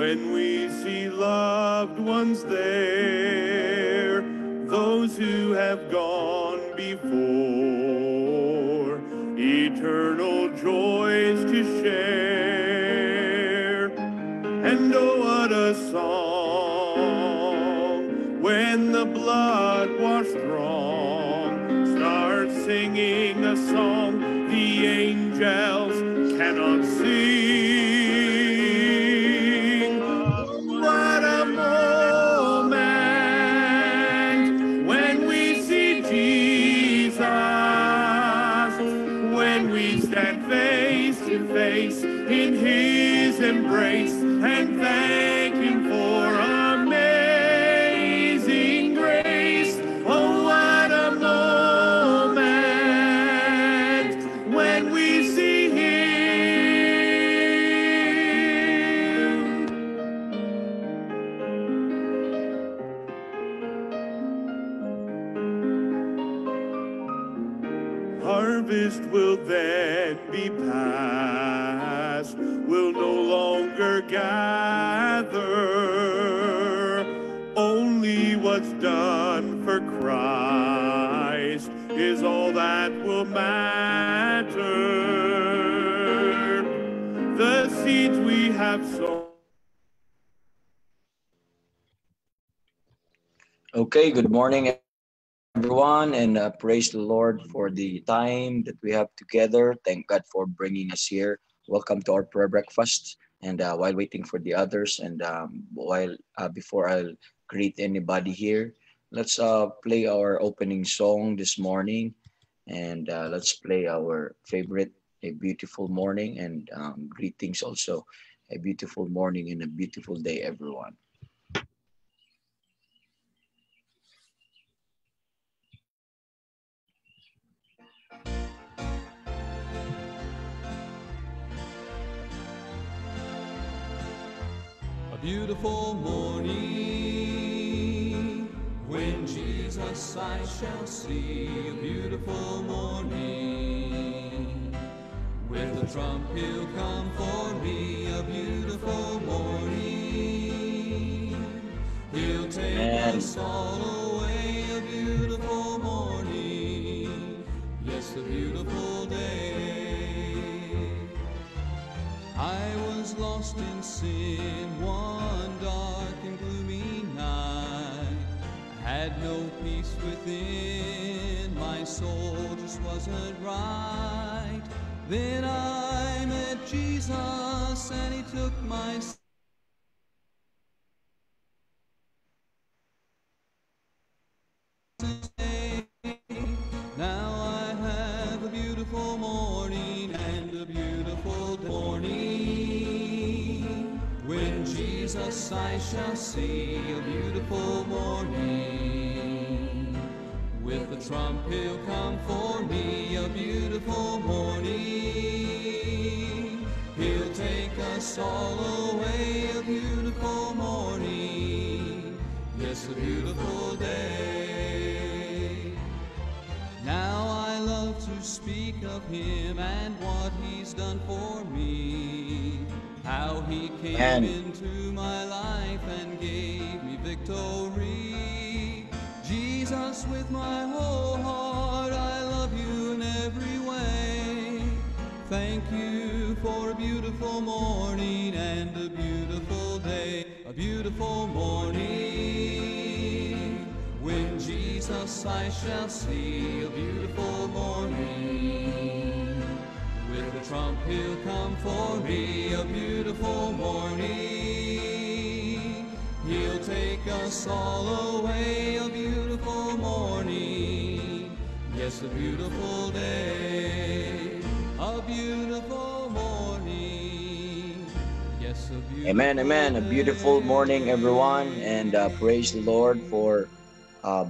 when we see loved ones there, those who have gone before, eternal joys to share. And oh, what a song when the blood-washed throng starts singing a song the angels cannot sing. What a moment when we see Jesus, when we stand face to face in his embrace and thank him for amazing grace. Oh, what a moment when we see him. Harvest will then be past, will no longer gather. Only what's done for Christ is all that will matter. The seeds we have sown. Okay, good morning, everyone, and praise the Lord for the time that we have together. Thank God for bringing us here. Welcome to our prayer breakfast. And while waiting for the others, and before I'll greet anybody here, let's play our opening song this morning, and let's play our favorite, "A Beautiful Morning," and greetings also, a beautiful morning and a beautiful day, everyone. A beautiful morning, when Jesus I shall see. A beautiful morning, with the trump he'll come for me. A beautiful morning, he'll take us all away. A beautiful morning, yes, a beautiful day. I was lost in sin one dark and gloomy night. I had no peace within, my soul just wasn't right. Then I met Jesus and he took my sin. Now I have a beautiful morning and a beautiful morning, when Jesus I shall see. A beautiful morning, with the trump he'll come for me. A beautiful morning, he'll take us all away. A beautiful morning, yes, a beautiful day. Now I love to speak of him and what he's done for me, how he came into my life and gave me victory. Jesus, with my whole heart, I love you in every way. Thank you for a beautiful morning and a beautiful day. A beautiful morning, when Jesus I shall see. A beautiful morning, with the trump he'll come for me. A beautiful morning, he'll take us all away. A beautiful morning, yes, a beautiful day. A beautiful morning, yes, a beautiful Amen, amen. A beautiful morning, everyone, and praise the Lord for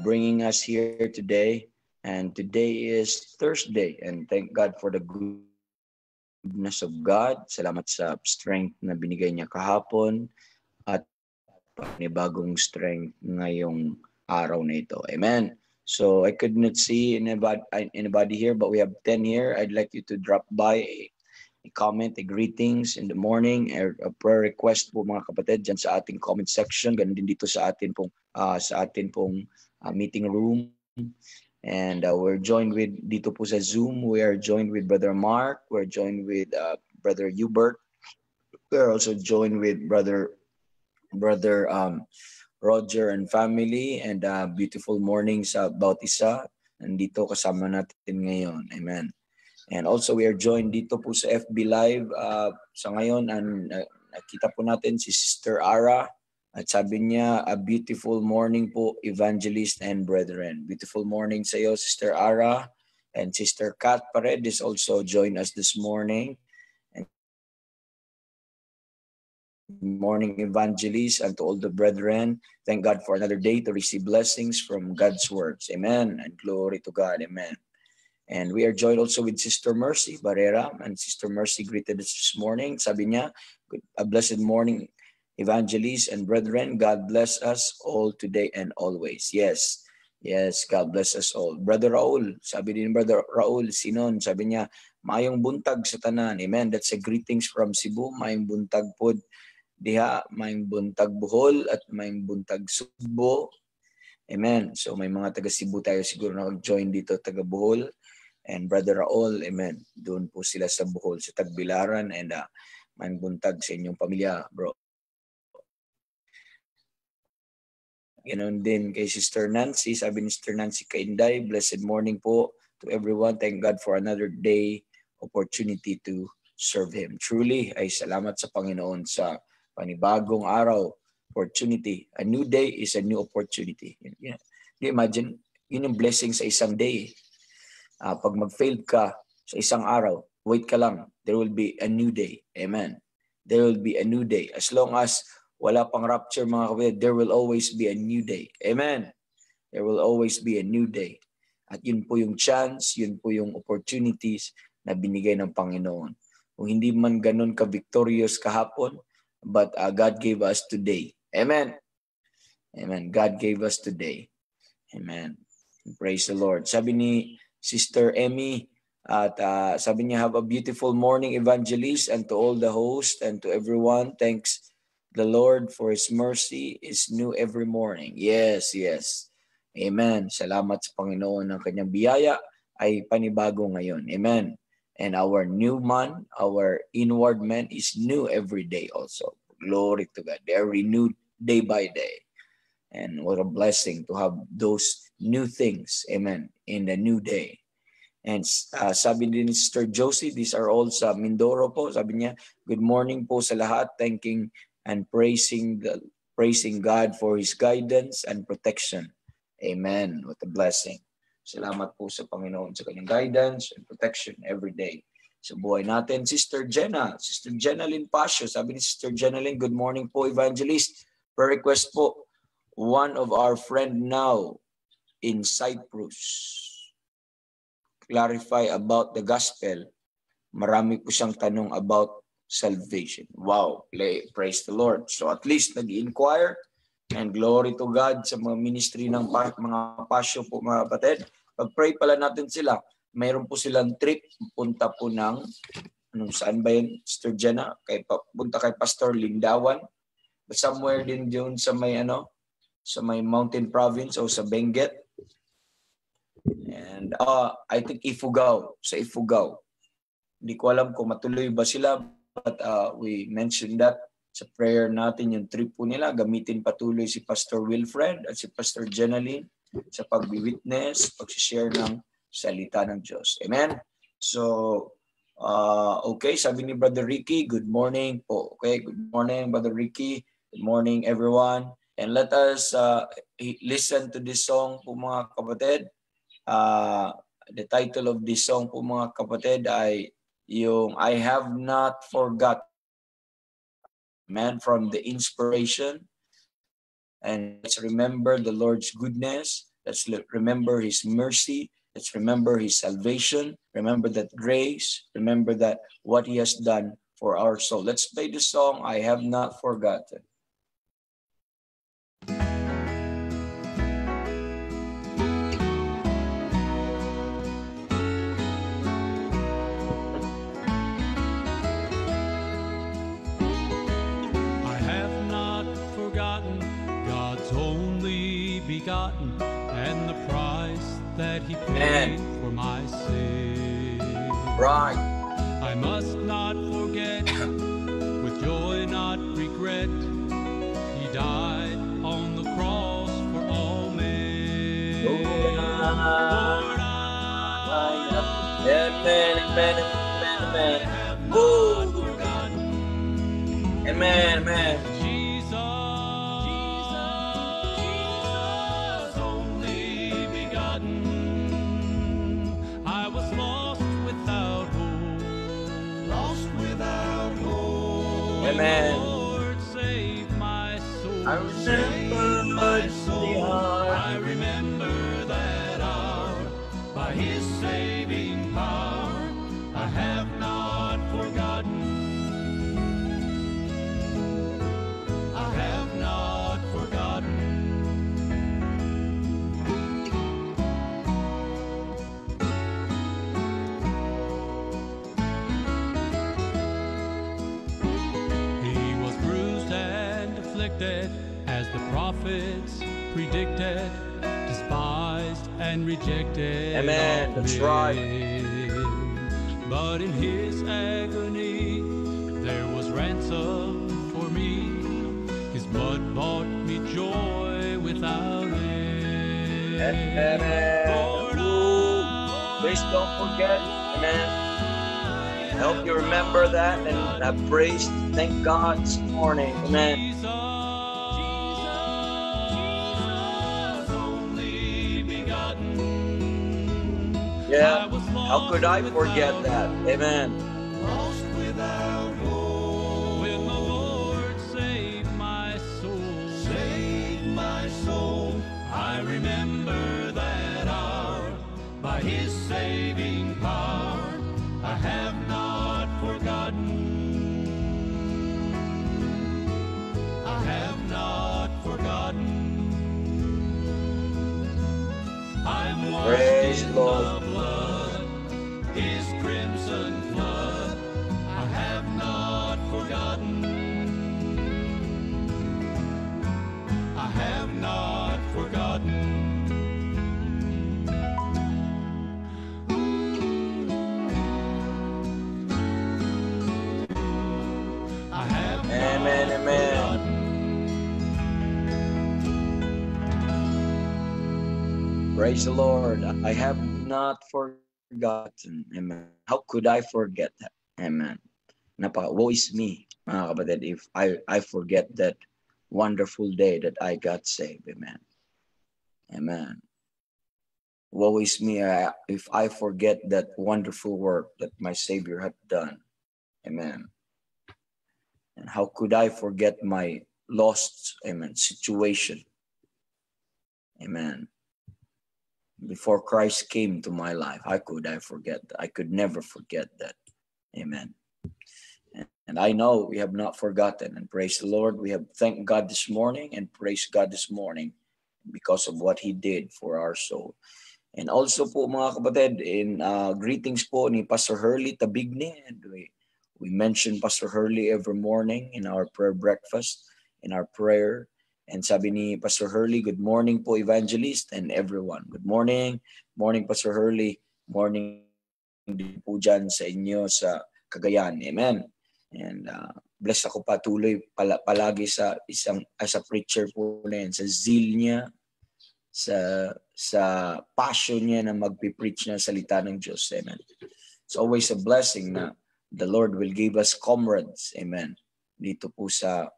bringing us here today. And today is Thursday, and thank God for the goodness of God. Salamat sa strength na binigay niya kahapon at panibagong strength ngayong araw na ito. Amen. So I could not see anybody here, but we have 10 here. I'd like you to drop by comment, greetings in the morning, a prayer request po mga kapatid dyan sa ating comment section, ganun din dito sa atin pong meeting room. And we're joined with dito po sa Zoom, we are joined with Brother Mark, we're joined with Brother Hubert, we're also joined with Brother Roger and family, and beautiful morning sa Bautista. Nandito kasama natin ngayon. Amen. And also we are joined dito po sa FB Live. Sa ngayon, nakita po natin si Sister Ara. At sabi niya, a beautiful morning po, evangelist and brethren. Beautiful morning sa iyo, Sister Ara. And Sister Kat Paredes also joined us this morning. And morning, evangelist, and to all the brethren. Thank God for another day to receive blessings from God's words. Amen. And glory to God. Amen. And we are joined also with Sister Mercy Barrera. And Sister Mercy greeted us this morning. Sabi niya, a blessed morning, evangelists and brethren. God bless us all today and always. Yes. Yes, God bless us all. Brother Raul, sabi din Brother Raul Sinon, sabi niya, mayong buntag sa tanan. Amen. That's a greetings from Cebu. Mayong buntag pod diha, mayong buntag Bohol, at mayong buntag Subo. Amen. So may mga taga Cebu tayo siguro na join dito, taga Bohol. And Brother Raul, amen. Doon po sila sa Bohol, sa Tagbilaran, and mayong buntag sa inyong pamilya, bro. Ganon din kay Sister Nancy. Sabi ni Sister Nancy Kainday, blessed morning po to everyone. Thank God for another day, opportunity to serve Him. Truly, ay salamat sa Panginoon sa panibagong araw, opportunity. A new day is a new opportunity. You imagine, yun yung blessing sa isang day. Pag mag-fail ka sa isang araw, wait ka lang. There will be a new day. Amen. There will be a new day. As long as wala pang rapture, mga kapatid, there will always be a new day. Amen. There will always be a new day. At yun po yung chance, yun po yung opportunities na binigay ng Panginoon. Kung hindi man ganun ka-victorious kahapon, but God gave us today. Amen. Amen. God gave us today. Amen. Praise the Lord. Sabi ni Sister Emmy, at sabi niya, have a beautiful morning, evangelist, and to all the hosts and to everyone. Thanks the Lord for His mercy is new every morning. Yes, yes. Amen. Salamat sa Panginoon ng kanyang biyaya ay panibago ngayon. Amen. And our new man, our inward man is new every day also. Glory to God. They are renewed day by day. And what a blessing to have those new things, amen, in the new day. And sabi din ni Sister Josie, these are all sa Mindoro po. Sabi niya, good morning po sa lahat, thanking and praising God for His guidance and protection. Amen. What a blessing. Salamat po sa Panginoon sa kanyang guidance and protection every day sa buhay natin. Sister Jenalyn Pasio, sabi ni Sister Jenalyn, good morning po, evangelist. Per request po, one of our friend now in Cyprus clarify about the gospel. Marami po siyang tanong about salvation. Wow, praise the Lord. So at least nag-inquire, and glory to God sa mga ministry ng mga pasyo po, mga kapatid. Pag-pray pala natin sila. Mayroon po silang trip, punta po ng, saan ba yun, Sister Jenna? Punta kay Pastor Lindawan. Somewhere din yun sa may sa may mountain province o sa Benguet. And I think Ifugao, sa Ifugao. Hindi ko alam kung matuloy ba sila, but we mentioned that sa prayer natin, yung trip po nila. Gamitin patuloy si Pastor Wilfred at si Pastor Jenalyn sa pag-witness, pag-share ng salita ng Diyos. Amen? So, okay, sabi ni Brother Ricky, good morning po. Okay, good morning, Brother Ricky. Good morning, everyone. And let us listen to this song po, mga kapatid. The title of this song po, mga kapatid, ay yung I Have Not Forgot. Man, from the inspiration. And let's remember the Lord's goodness. Let's remember His mercy. Let's remember His salvation. Remember that grace. Remember that what He has done for our soul. Let's play the song, I Have Not Forgotten. begotten, and the price that he paid for my sin. Right. I must not forget, with joy not regret, he died on the cross for all men. Lord, Amen. Woo. Amen. Jesus, only begotten. I was lost without hope. Amen. Lord, save my soul. I remember my soul. I remember that hour. By his saving power, I have not forgotten. I have not forgotten. He was bruised and afflicted, as the prophets predicted, despised and rejected. Amen. of That's right. men. But in his agony, there was ransom for me. His blood bought me joy without end. Amen. Lord, Please don't forget. Amen. I hope you remember that and have praised. Thank God this morning. Amen. Jesus, only begotten. Yeah. How could I forget that? Amen. Lost without hope. When the Lord saved my soul, I remember that hour. By his saving power, I have not forgotten. I have not forgotten. I'm washed Praise in Lord. the blood, his crimson flood. I have not forgotten. I have not forgotten. I have Amen. not Amen. forgotten. Praise the Lord. I have not forgotten. Amen. How could I forget that? Amen. Woe is me, mga kapatid, if I forget that wonderful day that I got saved. Amen. Amen. Woe is me if I forget that wonderful work that my Savior had done. Amen. And how could I forget my lost, amen, situation? Amen. Before Christ came to my life, how could I forget that? I could never forget that. Amen. And I know we have not forgotten. And praise the Lord, we have thanked God this morning and praise God this morning because of what He did for our soul. And also po mga kapatid, in greetings po ni Pastor Hurley Tabigne. And we mention Pastor Hurley every morning in our prayer breakfast, in our prayer. And sabi ni Pastor Hurley, good morning po evangelist and everyone. Good morning. Morning Pastor Hurley. Morning din po dyan sa inyo sa Cagayan. Amen. And bless ako patuloy palagi sa as a preacher po na yan, sa zeal niya, sa passion niya na magpipreach ng salita ng Diyos. Amen. It's always a blessing na the Lord will give us comrades. Amen. Dito po sa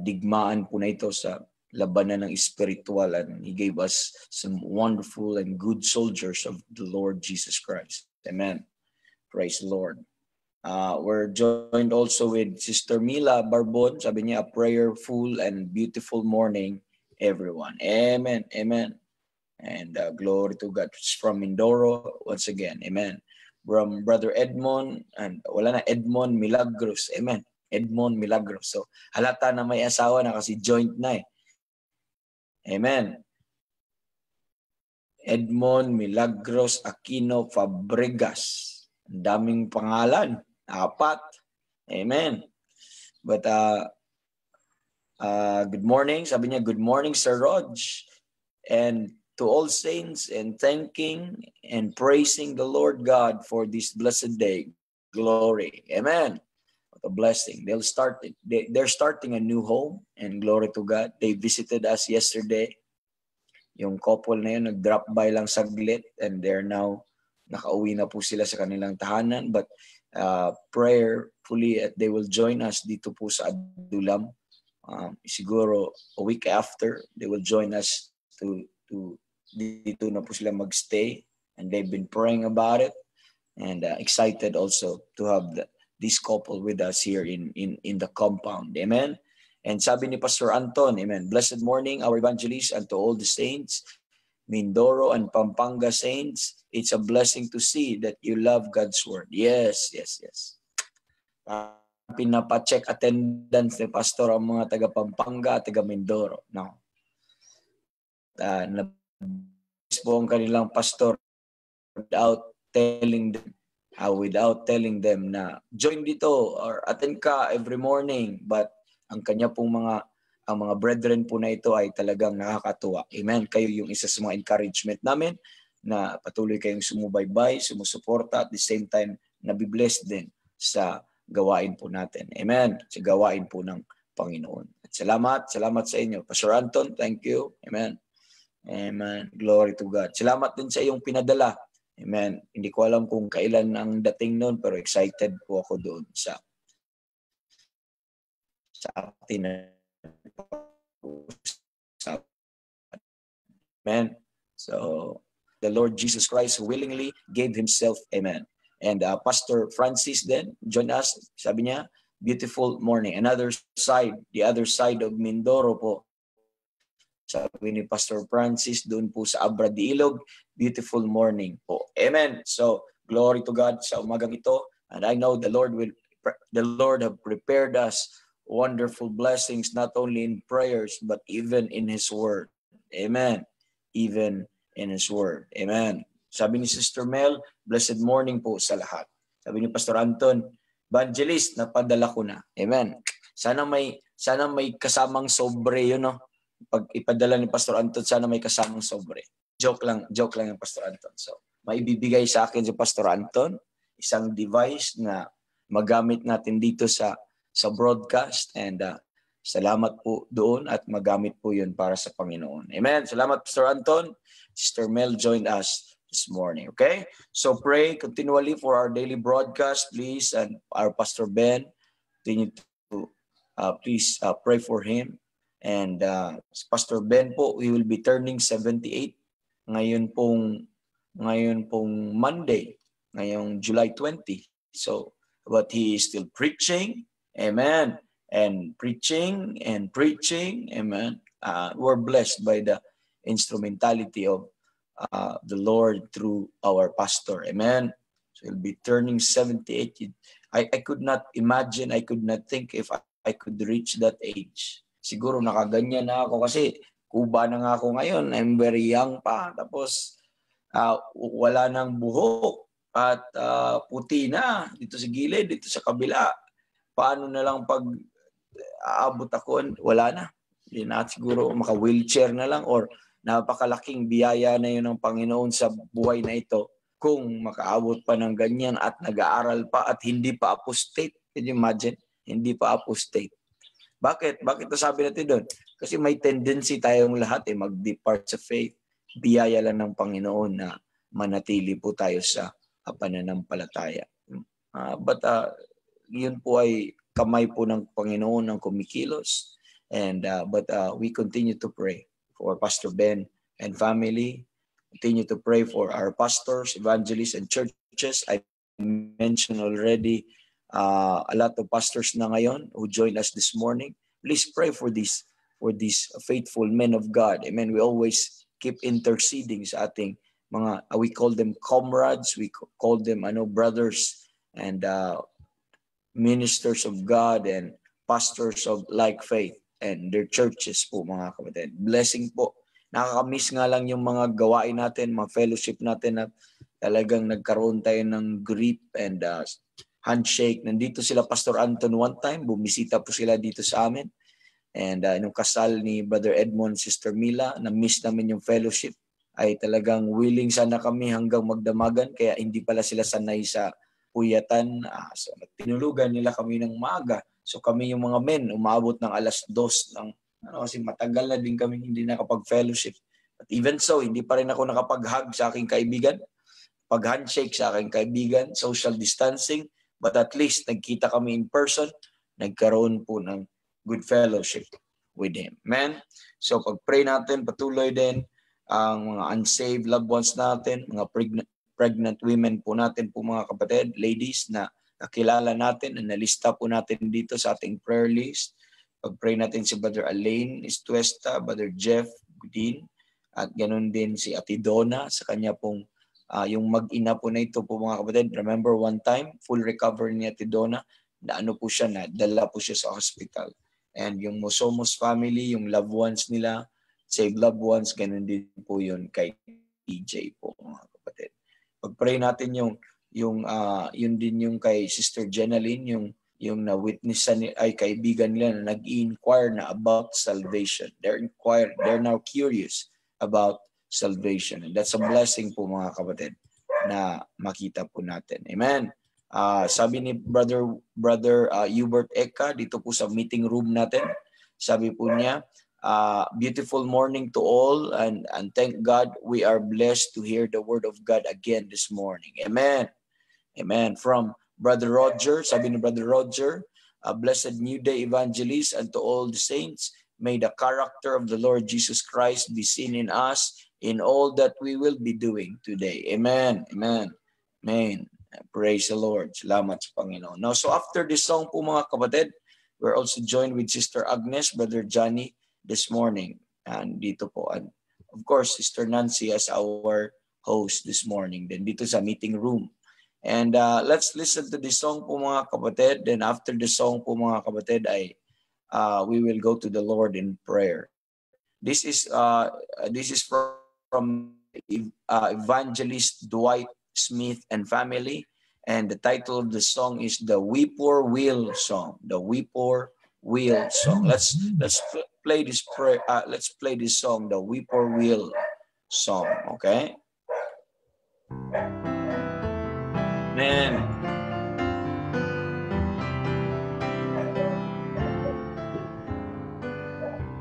digmaan po na ito, sa labanan ng spiritual, and He gave us some wonderful and good soldiers of the Lord Jesus Christ. Amen. Praise the Lord. We're joined also with Sister Mila Barbon. Sabi niya, a prayerful and beautiful morning, everyone. Amen. Amen. And glory to God. It's from Mindoro once again. Amen. From Brother Edmond, and wala na, Edmond Milagros. Amen. Edmond Milagros. So, halata na may asawa na kasi joint na eh. Amen. Edmond Milagros Aquino Fabregas. Ang daming pangalan. 4. Amen. But good morning. Sabi niya, good morning, Sir Rog. and to all saints, and thanking and praising the Lord God for this blessed day. Glory. Amen. What a blessing. They're starting a new home, and glory to God. They visited us yesterday. Yung couple na yun, nag-drop by lang saglit, and they're now, nakauwi na po sila sa kanilang tahanan. But prayerfully, they will join us dito po sa Adulam. Siguro a week after, they will join us to dito na po sila magstay, and they've been praying about it, and excited also to have this couple with us here in the compound. Amen. And sabi ni Pastor Anton, amen, blessed morning, our evangelists, and to all the saints, Mindoro and Pampanga saints. It's a blessing to see that you love God's word. Yes. Pinapacheck attendance ni Pastor ang mga taga Pampanga at taga Mindoro. No. Po ang kanilang pastor without telling them na join dito or attend ka every morning, but ang kanya pong mga brethren po na ito ay talagang nakakatuwa. Amen. Kayo yung isa sa mga encouragement namin na patuloy kayong sumubaybay, sumusuporta, at the same time nabibless din sa gawain po natin. Amen. Sa gawain po ng Panginoon. At salamat sa inyo. Pastor Anton, thank you. Amen. Amen. Glory to God. Salamat din sa iyong pinadala. Amen. Hindi ko alam kung kailan ang dating noon, pero excited po ako doon sa atin. Amen. So the Lord Jesus Christ willingly gave himself. Amen. And Pastor Francis then joined us. Sabi niya, beautiful morning. The other side of Mindoro po. Sabi ni Pastor Francis doon po sa Abra de Ilog, beautiful morning po. Amen. So glory to God sa umagang ito. And I know the Lord have prepared us wonderful blessings, not only in prayers, but even in His Word. Amen. Even in His Word. Amen. Sabi ni Sister Mel, blessed morning po sa lahat. Sabi ni Pastor Anton, evangelist, napadala ko na. Amen. Sana may kasamang sobre yun, no? Pag ipadala ni Pastor Anton, sana may kasamang sobre. Joke lang yung Pastor Anton. So, maibibigay sa akin si Pastor Anton, isang device na magamit natin dito sa broadcast, and salamat po doon at magamit po yun para sa Panginoon. Amen. Salamat, Pastor Anton. Sister Mel joined us this morning. Okay? So pray continually for our daily broadcast, please, and our Pastor Ben. Continue to please pray for him. And Pastor Ben po, he will be turning 78 ngayon pong Monday, ngayong July 20. So, but he is still preaching. Amen. And preaching. Amen. We're blessed by the instrumentality of the Lord through our pastor. Amen. So he'll be turning 78. I could not imagine, I could not think if I could reach that age. Siguro nakaganyan na ako kasi kuba na nga ako ngayon. I'm very young pa. Tapos wala nang buhok at puti na dito sa gilid, dito sa kabila. Paano na lang pag aabot ako, wala na. Hindi na siguro maka-wheelchair na lang, or napakalaking biyaya na yun ng Panginoon sa buhay na ito kung makaabot pa ng ganyan at nag-aaral pa at hindi pa apostate. Can you imagine? Hindi pa apostate. Bakit? Bakit nasabi natin doon? Kasi may tendency tayong lahat mag-depart sa faith. Biyaya lang ng Panginoon na manatili po tayo sa pananampalataya. But yun po ay kamay po ng Panginoon ang kumikilos. And but we continue to pray for Pastor Ben and family. Continue to pray for our pastors, evangelists, and churches. I mentioned already a lot of pastors na ngayon who joined us this morning. Please pray for these faithful men of God. Amen. We always keep interceding sa ating mga, we call them comrades, we call them brothers and ministers of God and pastors of like faith and their churches po, mga kapatid. Blessing po. Nakakamiss nga lang yung mga gawain natin, mga fellowship natin na talagang nagkaroon tayo ng grip and handshake. Nandito sila Pastor Anton one time, bumisita po sila dito sa amin. And nung kasal ni Brother Edmond, Sister Mila, na-miss namin yung fellowship, ay talagang willing sana kami hanggang magdamagan, kaya hindi pala sila sanay sa puyatan. So tinulugan nila kami ng maaga. So kami yung mga men, umabot ng 2:00 ng kasi matagal na din kami hindi nakapag-fellowship. But even so, hindi pa rin ako nakapag-hug sa aking kaibigan, pag-handshake sa aking kaibigan, social distancing, but at least nagkita kami in person, nagkaroon po ng good fellowship with him. Amen? So pag-pray natin, patuloy din ang mga unsaved loved ones natin, mga pregnant women po natin po mga kapatid, ladies na nakilala natin, na nalista po natin dito sa ating prayer list. Pag-pray natin si Brother Alain Estuesta, Brother Jeff Gudin, at ganun din si Ate Donna sa kanya pong yung mag-ina po na ito po mga kapatid. Remember one time, full recovery ni Ate Donna, na po siya, nadala po siya sa hospital. And yung Mosomos family, yung loved ones nila, saved loved ones, ganun din po yun kay TJ po mga kapatid. Pag-pray natin yun din yung kay Sister Jenaline, yung na-witnessan ay kaibigan nila na nag-inquire na about salvation. They're now curious about salvation. And that's a blessing po mga kapatid na makita po natin. Amen. Sabi ni Brother Hubert Eka dito po sa meeting room natin, sabi po niya, beautiful morning to all, and thank God we are blessed to hear the word of God again this morning. Amen. Amen. From Brother Roger, sabi ni Brother Roger, a blessed new day evangelist, and to all the saints, may the character of the Lord Jesus Christ be seen in us in all that we will be doing today. Amen. Amen. Amen. Praise the Lord. Salamat sa Panginoon. Now, so after this song po mga kapatid, we're also joined with Sister Agnes, Brother Johnny this morning. And dito po, and of course, Sister Nancy as our host this morning. Then dito sa meeting room. And let's listen to this song po mga kapatid. Then after the song po mga kapatid, we will go to the Lord in prayer. This is from Evangelist Dwight Smith and family, and the title of the song is the Whippoorwill Song. The Whippoorwill Song. Let's play this let's play this song, the Whippoorwill Song. Okay. Man.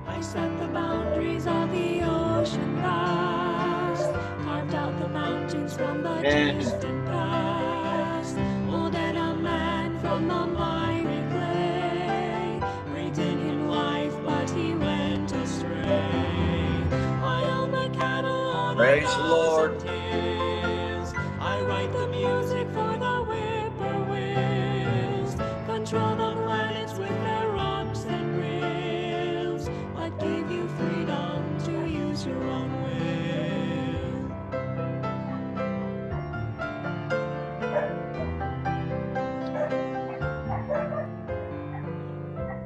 I set the boundaries of the ocean vast, carved out the mountains from the distant past, molded a man from the miry clay, created him life, but he went astray. I own the cattle on Praise the Lord. Hills. I write the music for the whippoorwills, control the planets with their rocks and rails, but give you freedom to use your own will.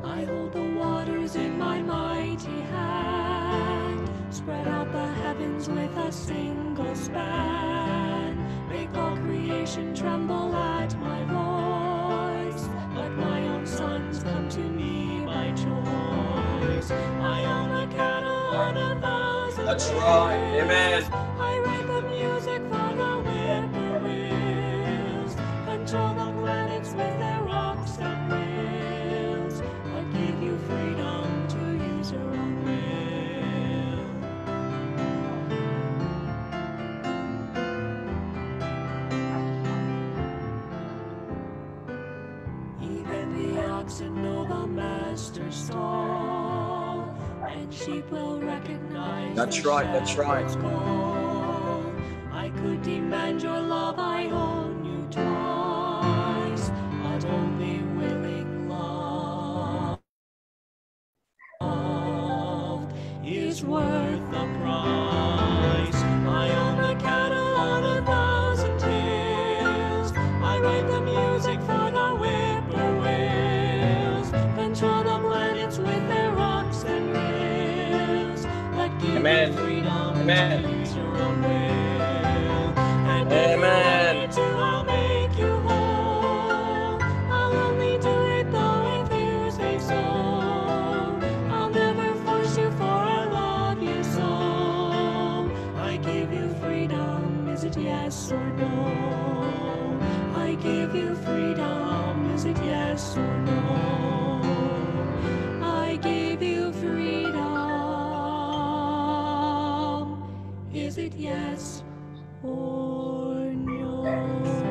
I hold the waters in my mighty hand, spread out the heavens with a single span, make all creation tremble at my voice, let my own sons come to me by choice. I own the cattle on 1,000 That's right. Amen. I write the music for the whippoorwills, control the planets with their rocks and rails, but give you freedom to use your own will. Even the oxen know the master's stall, and sheep will recognize That's the right, that's right. shepherd's call. I could demand your love, I own you twice, but only willing love is worth the price. I own the cattle on 1,000 hills, I write the music for the whippoorwills, control the planets with their rocks and rails, but give Amen. you freedom Amen. to use your own will. And Amen. if you want me to, I'll make you whole. I'll only do it though if you say so. I'll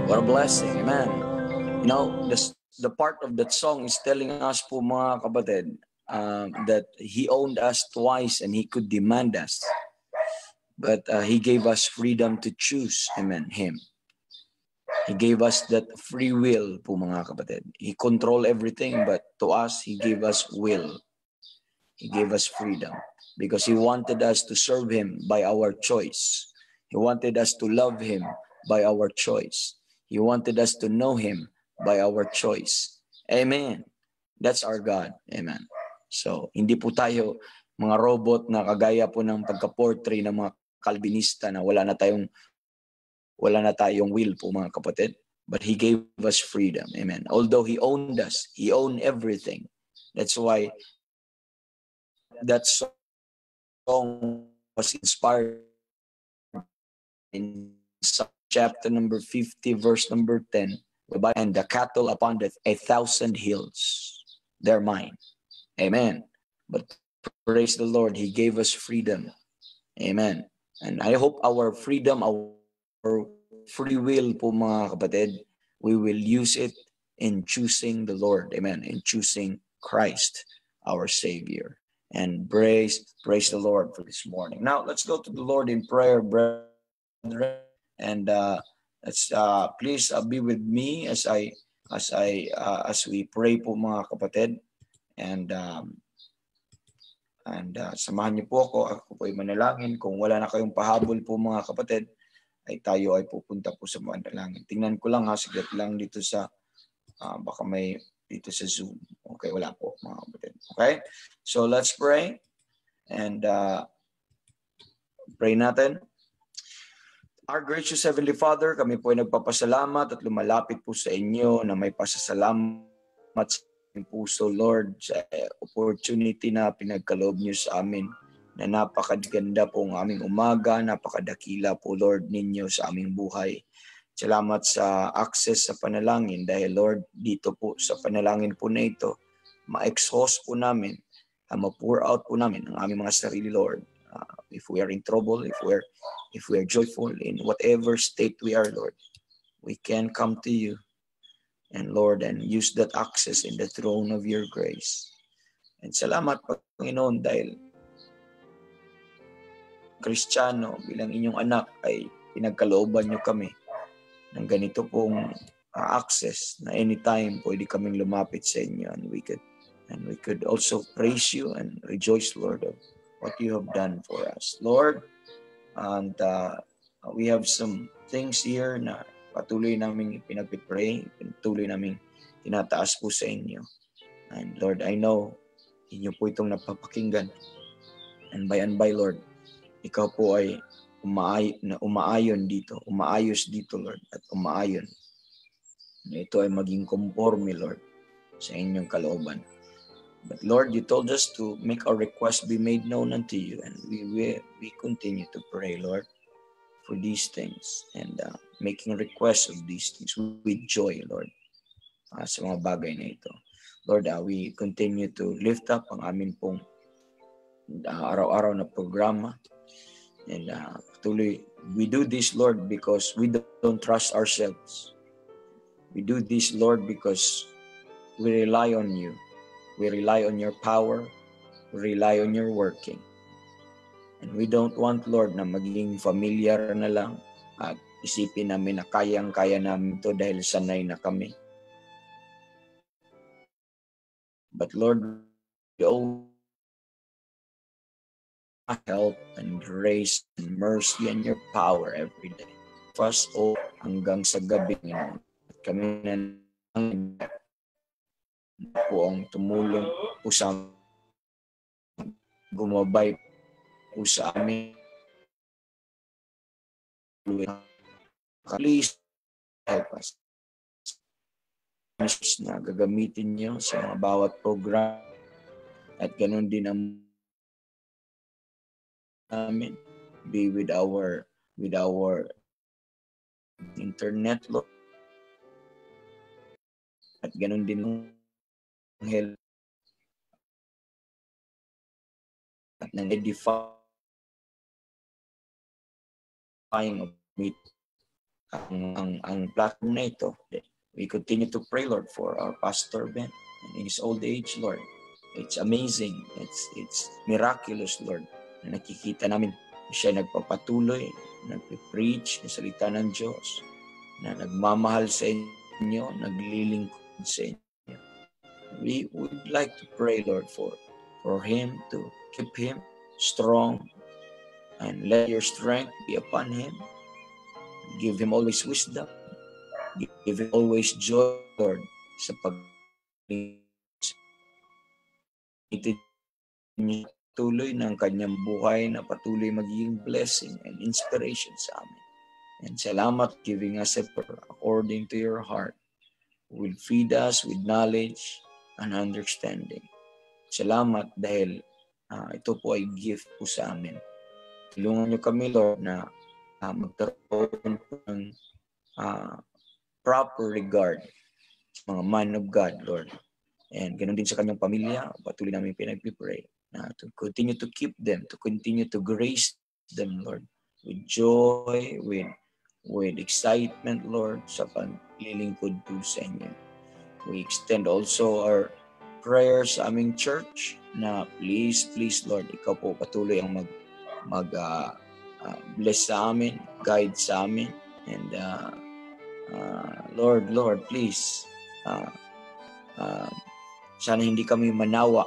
What a blessing. Amen. You know, the part of that song is telling us po mga kapatid that He owned us twice and He could demand us. But He gave us freedom to choose, amen, Him. He gave us that free will po mga kapatid. He controlled everything, but to us, He gave us will. He gave us freedom because He wanted us to serve Him by our choice. He wanted us to love Him by our choice. He wanted us to know Him by our choice. Amen. That's our God. Amen. So, hindi po tayo mga robot na kagaya po ng pagka-portray ng mga Calvinista na wala na tayong will po mga kapatid. But He gave us freedom. Amen. Although He owned us, He owned everything. That's why that song was inspired in chapter number 50, verse number 10. And the cattle upon 1,000 hills, they're mine. Amen. But praise the Lord, He gave us freedom. Amen. And I hope our freedom, our free will po mga kapatid, we will use it in choosing the Lord. Amen. In choosing Christ, our Savior. And praise the Lord for this morning. Now, let's go to the Lord in prayer, brethren. And let's please be with me as we pray po mga kapatid. And samahan niyo po ako po ay manalangin. Kung wala na kayong pahabol po mga kapatid, ay tayo ay pupunta po sa manalangin. Tingnan ko lang saglit lang dito sa baka may dito sa Zoom. Okay, wala po mga kapatid. Okay? So let's pray. And pray natin. Our gracious Heavenly Father, kami po ay nagpapasalamat at lumalapit po sa inyo na may pasasalamat sa aming puso, Lord, sa opportunity na pinagkaloob niyo sa amin, na napakaganda po ang aming umaga, napakadakila po, Lord, ninyo sa aming buhay. Salamat sa access sa panalangin dahil, Lord, dito po sa panalangin po na ito, ma-exhaust po namin, ma-pour out po namin ang aming mga sarili, Lord. If we are in trouble, if we are joyful in whatever state we are, Lord, we can come to you and Lord and use that access in the throne of your grace. And salamat Panginoon dahil Kristiyano bilang inyong anak ay pinagkalooban niyo kami ng ganito pong access na anytime pwede kaming lumapit sa inyo and we could also praise you and rejoice, Lord, of what you have done for us, Lord. And we have some things here na patuloy namin pinagpipray, patuloy namin tinataas po sa inyo. And Lord, I know inyo po itong napapakinggan. And by, Lord, ikaw po ay umaayos dito, Lord, at umaayon. Na ito ay maging conforme, Lord, sa inyong kalooban. But Lord, you told us to make our request be made known unto you, and we continue to pray, Lord, for these things and making requests of these things with joy, Lord, sa mga bagay na ito. Lord, we continue to lift up ang amin pong araw-araw na programa, and patuloy, we do this, Lord, because we don't trust ourselves. We do this, Lord, because we rely on you. We rely on your power. We rely on your working. And we don't want, Lord, na maging familiar na lang at isipin namin na kayang-kaya namin to dahil sanay na kami. But Lord, we all help and grace and mercy and your power every day. First all hanggang sa gabi ngayon. Kami na po ang tumulong po sa gumabay po sa amin. Please help us na gagamitin niyo sa mga bawat program at ganun din ang namin be with our internet, Lord, at ganun din ang help at nang edifying of ang platform na ito. We continue to pray, Lord, for our Pastor Ben in his old age, Lord. It's amazing. It's miraculous, Lord, na nakikita namin siya nagpapatuloy, nagpe-preach ng salita ng Diyos, na nagmamahal sa inyo, naglilingkod sa inyo. We would like to pray, Lord, for him, to keep him strong, and let your strength be upon him. Give him always wisdom. Give him always joy, Lord, sa patuloy ng kanyang buhay na patuloy magiging blessing and inspiration sa amin. And salamat giving us a prayer according to your heart. Will feed us with knowledge and understanding. Salamat dahil ito po ay gift po sa amin. Tulungan niyo kami, Lord, na magkaroon po ng proper regard sa mga man of God, Lord. And ganoon din sa kanyang pamilya, patuloy namin pinagpipray na to continue to keep them, to continue to grace them, Lord, with joy, with excitement, Lord, sa paglilingkod po sa inyo. We extend also our prayers sa aming church na please, Lord, ikaw po patuloy ang bless sa amin, guide sa amin, and Lord, please, sana hindi kami manawa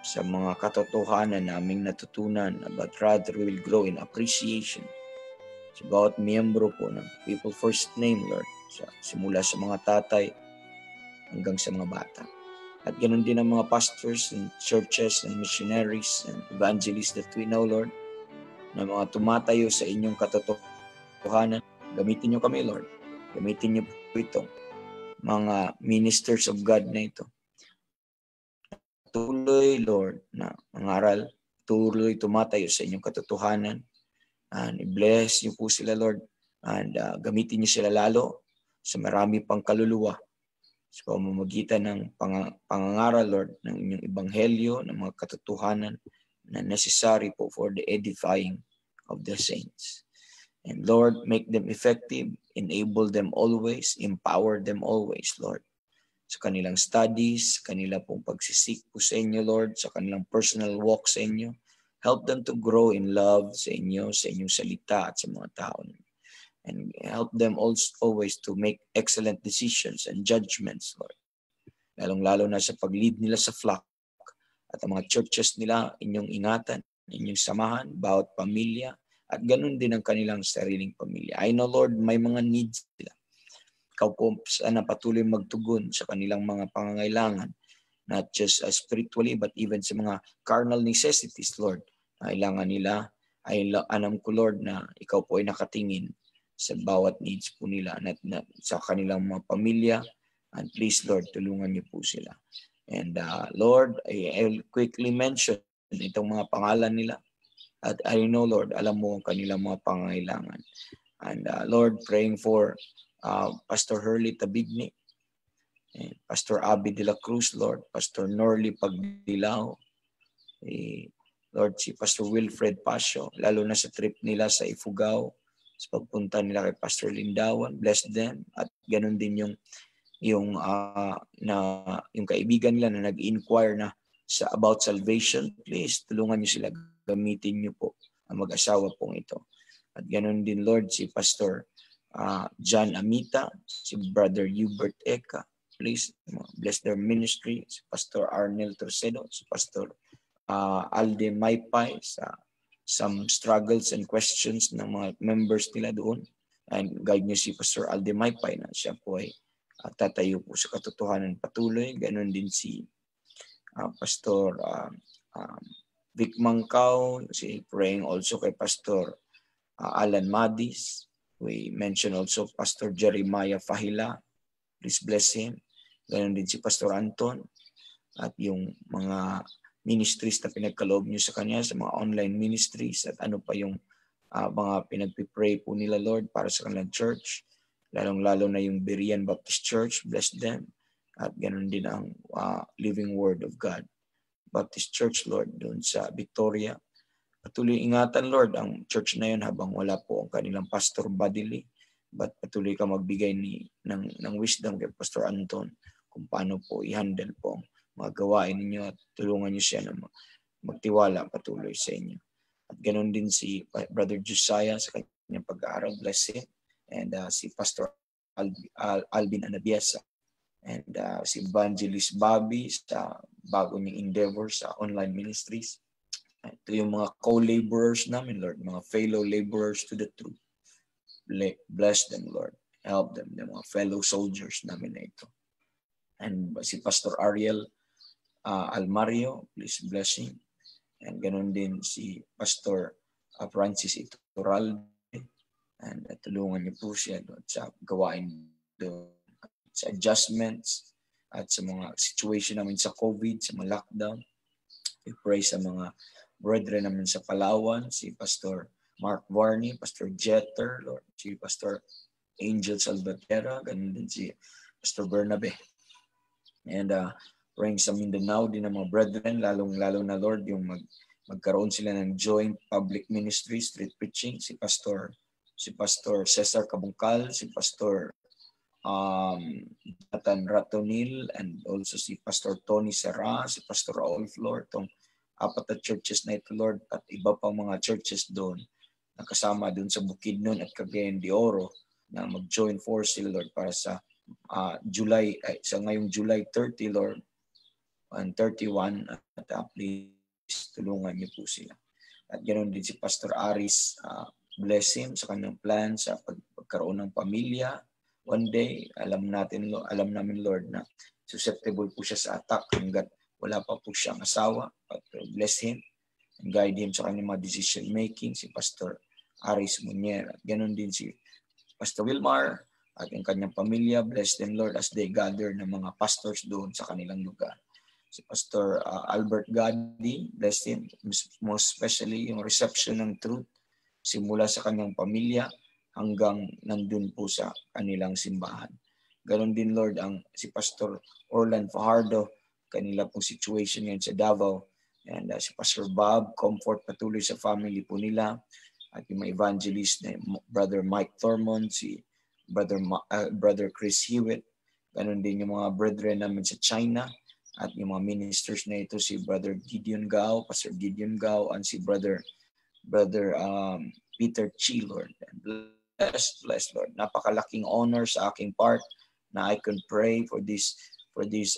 sa mga katotohanan naming natutunan, but rather we will grow in appreciation sa bawat miyembro po ng People First Name, Lord, simula sa mga tatay hanggang sa mga bata. At ganoon din ang mga pastors and churches and missionaries and evangelists that we know, Lord, na mga tumatayo sa inyong katotohanan. Gamitin niyo kami, Lord. Gamitin niyo po itong mga ministers of God na ito. Tuloy, Lord, na mangaral, tuloy tumatayo sa inyong katotohanan. And i-bless niyo po sila, Lord. And gamitin niyo sila lalo sa marami pang kaluluwa sa pamamagitan ng pangangaral, Lord, ng inyong ebanghelyo, ng mga katotohanan na necessary po for the edifying of the saints. And Lord, make them effective, enable them always, empower them always, Lord, sa kanilang studies, kanila pong pagsisik po sa inyo, Lord, sa kanilang personal walk sa inyo. Help them to grow in love sa inyo, sa inyong salita at sa mga tao. And help them also always to make excellent decisions and judgments, Lord. Lalong-lalo na sa pag-lead nila sa flock at ang mga churches nila, inyong ingatan, inyong samahan, bawat pamilya, at ganun din ang kanilang sariling pamilya. I know, Lord, may mga needs sila. Ikaw po sana patuloy magtugon sa kanilang mga pangangailangan, not just spiritually, but even sa mga carnal necessities, Lord. Kailangan nila, alam ko, Lord, na ikaw po ay nakatingin sa bawat needs po nila at sa kanilang mga pamilya. And please, Lord, tulungan niyo po sila. And Lord, I'll quickly mention itong mga pangalan nila. At I know, Lord, alam mo ang kanilang mga pangailangan. And Lord, praying for Pastor Hurley Tabigni, and Pastor Abby de la Cruz, Lord, Pastor Norly Pagdilao, Lord, si Pastor Wilfred Pasio, lalo na sa trip nila sa Ifugao, sa pagpunta nila kay Pastor Lindawan, bless them. At ganun din yung kaibigan nila na nag-inquire na about salvation. Please, tulungan niyo sila, gamitin niyo po ang mag-asawa pong ito. At ganun din, Lord, si Pastor John Amita, si Brother Hubert Eka, please bless their ministry. Si Pastor Arnel Torcedo, si Pastor Alde Maypay sa some struggles and questions ng mga members nila doon. And guide niyo si Pastor Alde Maypay na siya po ay tatayo po sa katotohanan patuloy. Ganon din si Pastor Vic Mangkaw, si praying also kay Pastor Alan Madis. We mention also Pastor Jeremiah Fahila. Please bless him. Ganon din si Pastor Anton at yung mga ministries na pinagkaloob niyo sa kanya, sa mga online ministries at ano pa yung mga pinagpipray po nila, Lord, para sa kanilang church. Lalong-lalo na yung Berean Baptist Church, bless them. At ganoon din ang Living Word of God Baptist Church, Lord, doon sa Victoria. patuloy ingatan, Lord, ang church na yun habang wala po ang kanilang pastor bodily. But patuloy ka magbigay ng wisdom kay Pastor Anton kung paano po i-handle po ang mga gawain ninyo at tulungan niyo siya na magtiwala patuloy sa inyo. At ganoon din si Brother Josiah sa kanyang pag-aaral, bless him. And si Pastor Alvin Anabiesa. And si Evangelist Bobby sa bago niyang endeavor sa online ministries. Ito yung mga co-laborers namin, Lord, mga fellow laborers to the truth. Bless them, Lord. Help them, the mga fellow soldiers namin na ito. And si Pastor Ariel Almario, please bless him. And ganoon din si Pastor Francis Iturralde. And tulungan niyo po siya doon sa gawain doon, sa adjustments at sa mga situation namin sa COVID, sa mga lockdown. We pray sa mga brethren namin sa Palawan, si Pastor Mark Varney, Pastor Jeter, Lord, si Pastor Angel Salvatierra, ganun din si Pastor Bernabe. And praying sa Mindanao din ng mga brethren, lalong-lalo na, Lord, yung magkaroon sila ng joint public ministry, street preaching, si Pastor Cesar Cabungcal, si Pastor Nathan Ratonil, and also si Pastor Tony Serra, si Pastor Raul Flor, itong apat na churches na ito, Lord, at iba pang mga churches doon na kasama doon sa Bukidnon at Cagayan de Oro na mag-join force sila, Lord, para sa sa ngayong July 30, Lord, and 31, at please tulungan niyo po sila. At ganoon din si Pastor Aris, bless him sa kanyang plan sa pagkaroon ng pamilya. One day, alam namin, Lord, na susceptible po siya sa attack hanggat wala pa po siyang asawa. But bless him and guide him sa kanyang mga decision making, si Pastor Aris Munier. At ganoon din si Pastor Wilmar at ang kanyang pamilya. Bless them, Lord, as they gather ng mga pastors doon sa kanilang lugar. Si Pastor Albert Gadi, bless him, most especially yung reception ng truth simula sa kanyang pamilya hanggang nandun po sa kanilang simbahan. Ganon din, Lord, si Pastor Orlan Fajardo, kanila pong situation ngayon sa Davao. And si Pastor Bob, comfort patuloy sa family po nila. At yung mga evangelist na Brother Mike Thormond, si Brother Chris Hewitt. Ganon din yung mga brethren namin sa China. At yung mga ministers na ito, si Brother Gideon Gao, Pastor Gideon Gao, and si Brother Peter Chi, Lord. And bless, Lord. Napakalaking honor sa aking part na I can pray for these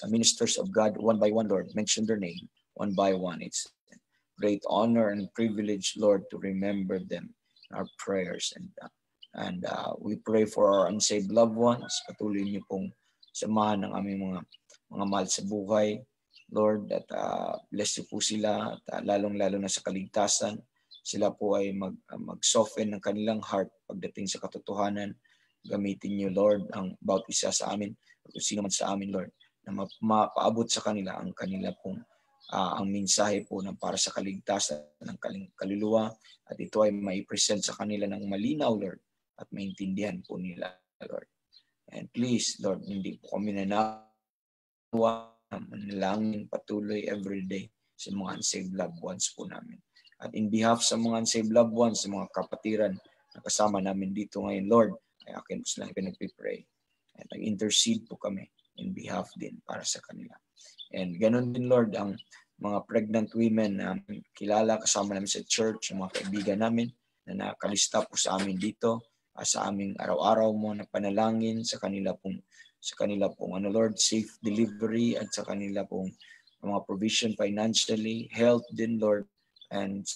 ministers of God one by one, Lord. Mention their name one by one. It's great honor and privilege, Lord, to remember them in our prayers. And we pray for our unsaved loved ones. Patuloy niyo pong samahan ng aming mga mahal sa buhay, Lord, at bless niyo po sila, at lalong-lalo na sa kaligtasan. Sila po ay mag-soften ng kanilang heart pagdating sa katotohanan. Gamitin niyo, Lord, ang bawat isa sa amin, kung sino man sa amin, Lord, na mapaabot sa kanila ang kanila pong ang mensahe po ng para sa kaligtasan ng kaluluwa, at ito ay mai-present sa kanila ng malinaw, Lord, at maintindihan po nila, Lord. And please, Lord, hindi po kami nanawa, manalangin patuloy everyday sa mga unsaved loved ones po namin. At in behalf sa mga unsaved loved ones, sa mga kapatiran na kasama namin dito ngayon, Lord, ay akin po sila pinag-pray. At nag-intercede po kami in behalf din para sa kanila. And ganun din, Lord, ang mga pregnant women na kilala kasama namin sa church, yung mga kaibigan namin na nakalista po sa amin dito, sa aming araw-araw mo na panalangin sa kanila pong Lord, safe delivery at sa kanila pong mga provision financially, health din, Lord, and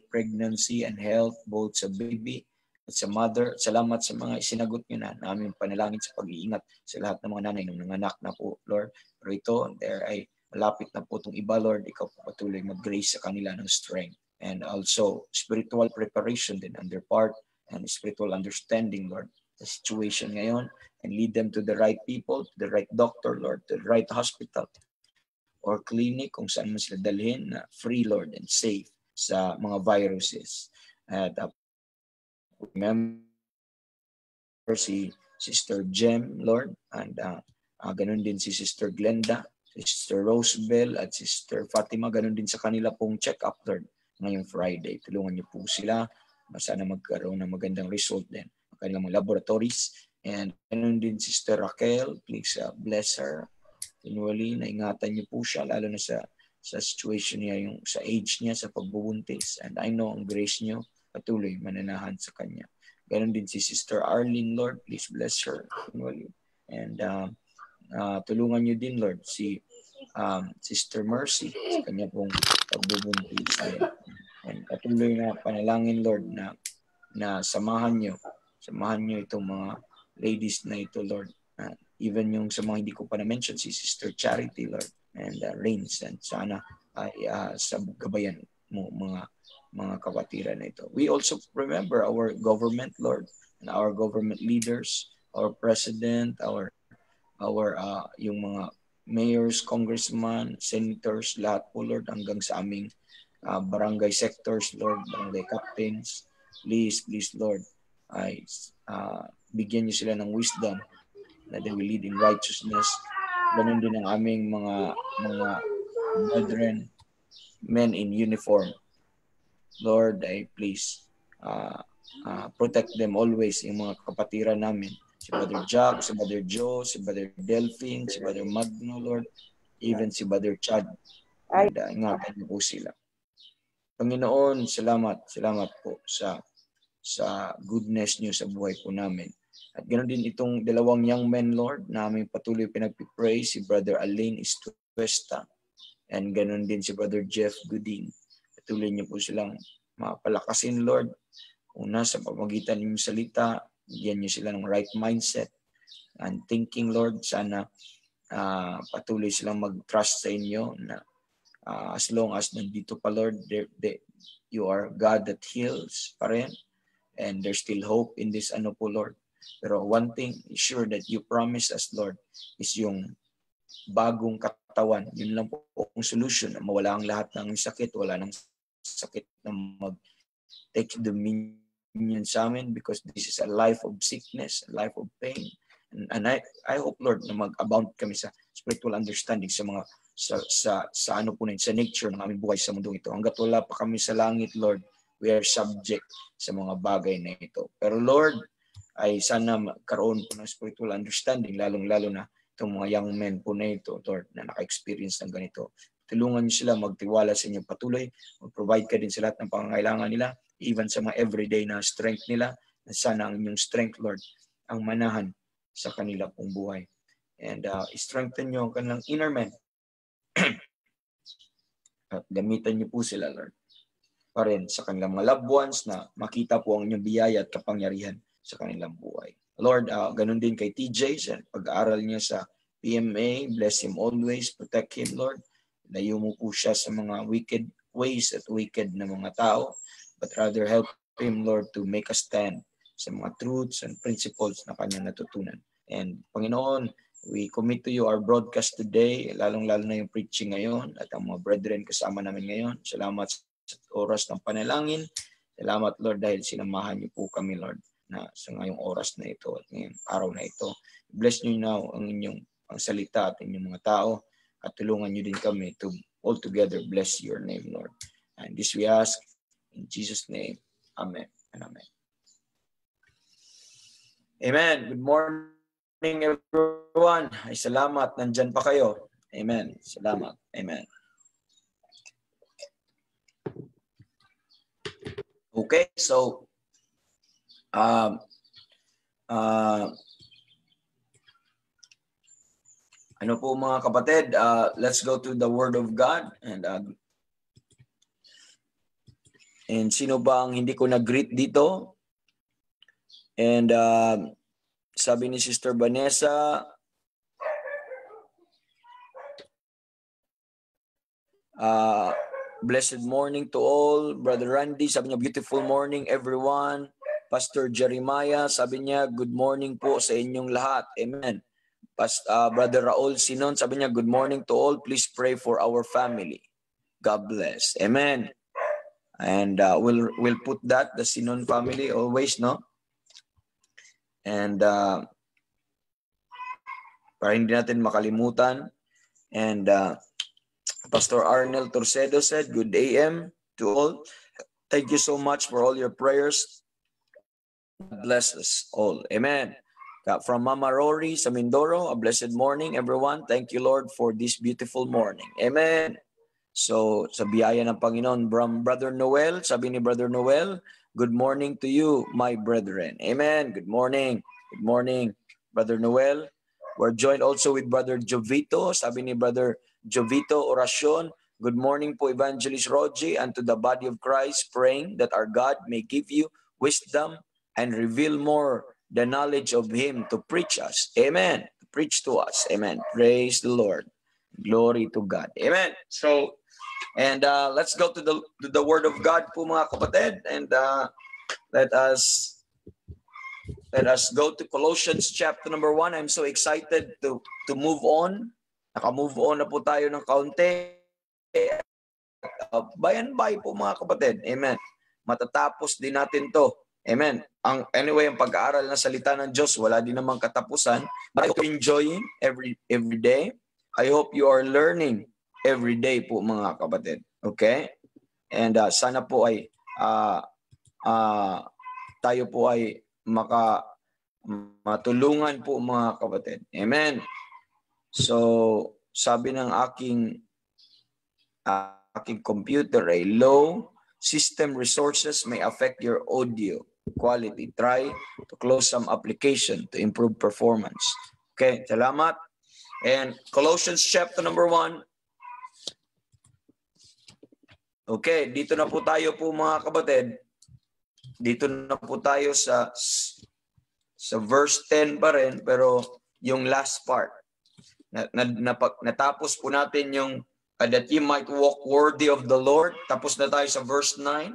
pregnancy and health both sa baby at sa mother. Salamat sa mga isinagot nyo na aming panalangin sa pag-iingat sa lahat ng mga nanay ng nanganak na po, Lord. Pero ito, there ay malapit na po itong iba, Lord. Ikaw po patuloy mag-grace sa kanila ng strength. And also, spiritual preparation din on their part and spiritual understanding, Lord, the situation ngayon, and lead them to the right people, to the right doctor, Lord, to the right hospital or clinic kung saan mo sila dalhin na free, Lord, and safe sa mga viruses. At remember si Sister Jem, Lord, and ganun din si Sister Glenda, si Sister Rosebel at Sister Fatima, ganun din sa kanila pong check-up, Lord, ngayong Friday. Tulungan niyo po sila. Sana magkaroon ng magandang result din ang kanilang mga laboratories. And ganun din Sister Raquel, please bless her. Continually, naingatan niyo po siya, lalo na sa situation niya, yung sa age niya, sa pagbubuntis. And I know ang grace niyo patuloy mananahan sa kanya. Ganon din si Sister Arlene, Lord, please bless her. Continually. And tulungan niyo din, Lord, si Sister Mercy sa kanya pong pagbubuntis. And patuloy na panalangin, Lord, na samahan niyo itong mga ladies na ito, Lord. Even yung sa mga hindi ko pa na-mention, si Sister Charity, Lord, and Rains, and sana ay sa gabayan mo mga kapatiran na ito. We also remember our government, Lord, and our government leaders, our president, our yung mga mayors, congressmen, senators, lahat po, Lord, hanggang sa aming barangay sectors, Lord, barangay captains. Please, Lord, ay bigyan niyo sila ng wisdom na they will lead in righteousness. Ganun din ang aming mga brethren, men in uniform. Lord, I please protect them always, yung mga kapatiran namin. Si Brother Jack, si Brother Joe, si Brother Delphine, si Brother Magno, Lord, even si Brother Chad. And ingatan niyo po sila. Panginoon, salamat po sa goodness niyo sa buhay po namin. At ganoon din itong dalawang young men, Lord, na aming patuloy pinagpipray, si Brother Alain Estuesta, and ganoon din si Brother Jeff Gooding. Patuloy niyo po silang mapalakasin, Lord. Una, sa pamamagitan ng salita, bigyan niyo sila ng right mindset and thinking, Lord. Sana patuloy silang mag-trust sa inyo na as long as nandito pa, Lord, you are God that heals pa rin. And there's still hope in this po, Lord. Pero one thing is sure that you promise us, Lord, is yung bagong katawan. Yun lang po ang solution. Mawala ang lahat ng sakit. Wala ng sakit na mag-take dominion sa amin, because this is a life of sickness, a life of pain. And I hope, Lord, na mag-abound kami sa spiritual understanding sa mga sa ano po na sa nature ng aming buhay sa mundong ito. Hanggat wala pa kami sa langit, Lord, we are subject sa mga bagay na ito. Pero Lord, ay sana magkaroon po ng spiritual understanding, lalong-lalo na itong mga young men po na ito, Lord, na naka-experience ng ganito. Tulungan niyo sila magtiwala sa inyong patuloy, mag-provide ka din sa lahat ng pangangailangan nila, even sa mga everyday na strength nila, na sana ang inyong strength, Lord, ang manahan sa kanila pong buhay. And strengthen niyo ang kanilang inner man. At gamitan niyo po sila, Lord, pa rin sa kanilang mga loved ones, na makita po ang inyong biyaya at kapangyarihan sa kanilang buhay. Lord, ganun din kay TJ sa pag-aaral niya sa PMA. Bless him always. Protect him, Lord. Layo mo po siya sa mga wicked ways at wicked na mga tao, but rather help him, Lord, to make a stand sa mga truths and principles na kanya natutunan. And Panginoon, we commit to you our broadcast today, lalong-lalo na yung preaching ngayon at ang mga brethren kasama namin ngayon. Salamat sa oras ng panalangin. Salamat, Lord, dahil sinamahan niyo po kami, Lord, na sa ngayong oras na ito at ngayong araw na ito. Bless niyo now ang inyong salita at inyong mga tao, at tulungan niyo din kami to all together bless your name, Lord. And this we ask in Jesus' name. Amen and amen. Amen. Good morning, everyone. Ay, salamat. Nandyan pa kayo. Amen. Salamat. Amen. Okay, so ano po mga kapatid, let's go to the Word of God. And sino ba ang hindi ko nag-greet dito? And sabi ni Sister Vanessa, blessed morning to all. Brother Randy, sabi niya, beautiful morning everyone. Pastor Jeremiah, sabi niya, good morning po sa inyong lahat. Amen. Brother Raul Sinon, sabi niya, good morning to all. Please pray for our family. God bless. Amen. And we'll put that, the Sinon family, always, no? And para hindi natin makalimutan. And Pastor Arnel Torcedo said, good AM to all. Thank you so much for all your prayers. God bless us all. Amen. From Mama Rory sa Mindoro, a blessed morning, everyone. Thank you, Lord, for this beautiful morning. Amen. So, sa biyaya ng Panginoon, from Brother Noel, sabi ni Brother Noel, good morning to you, my brethren. Amen. Good morning. Good morning, Brother Noel. We're joined also with Brother Jovito. Sabi ni Brother Jovito Oracion, good morning po, Evangelist Rogie, and to the body of Christ, praying that our God may give you wisdom and reveal more the knowledge of Him to preach us. Amen. To preach to us. Amen. Praise the Lord. Glory to God. Amen. So, and let's go to the Word of God po mga kapatid. And let us go to Colossians chapter number 1. I'm so excited to move on. Naka-move on na po tayo ng kaunti. Bayan-bay po mga kapatid. Amen. Matatapos din natin to. Amen. Anyway, ang pag-aaral ng salita ng Diyos, wala din namang katapusan. But I hope you're enjoying every day. I hope you are learning every day po mga kapatid. Okay? And sana po ay tayo po ay matulungan po mga kapatid. Amen. So, sabi ng aking computer ay low system resources may affect your audio quality. Try to close some application to improve performance. Okay, salamat. And Colossians chapter number 1. Okay, dito na po tayo po mga kapatid. Dito na po tayo sa verse 10 pa rin, pero yung last part. Natapos po natin yung that ye might walk worthy of the Lord. Tapos na tayo sa verse 9.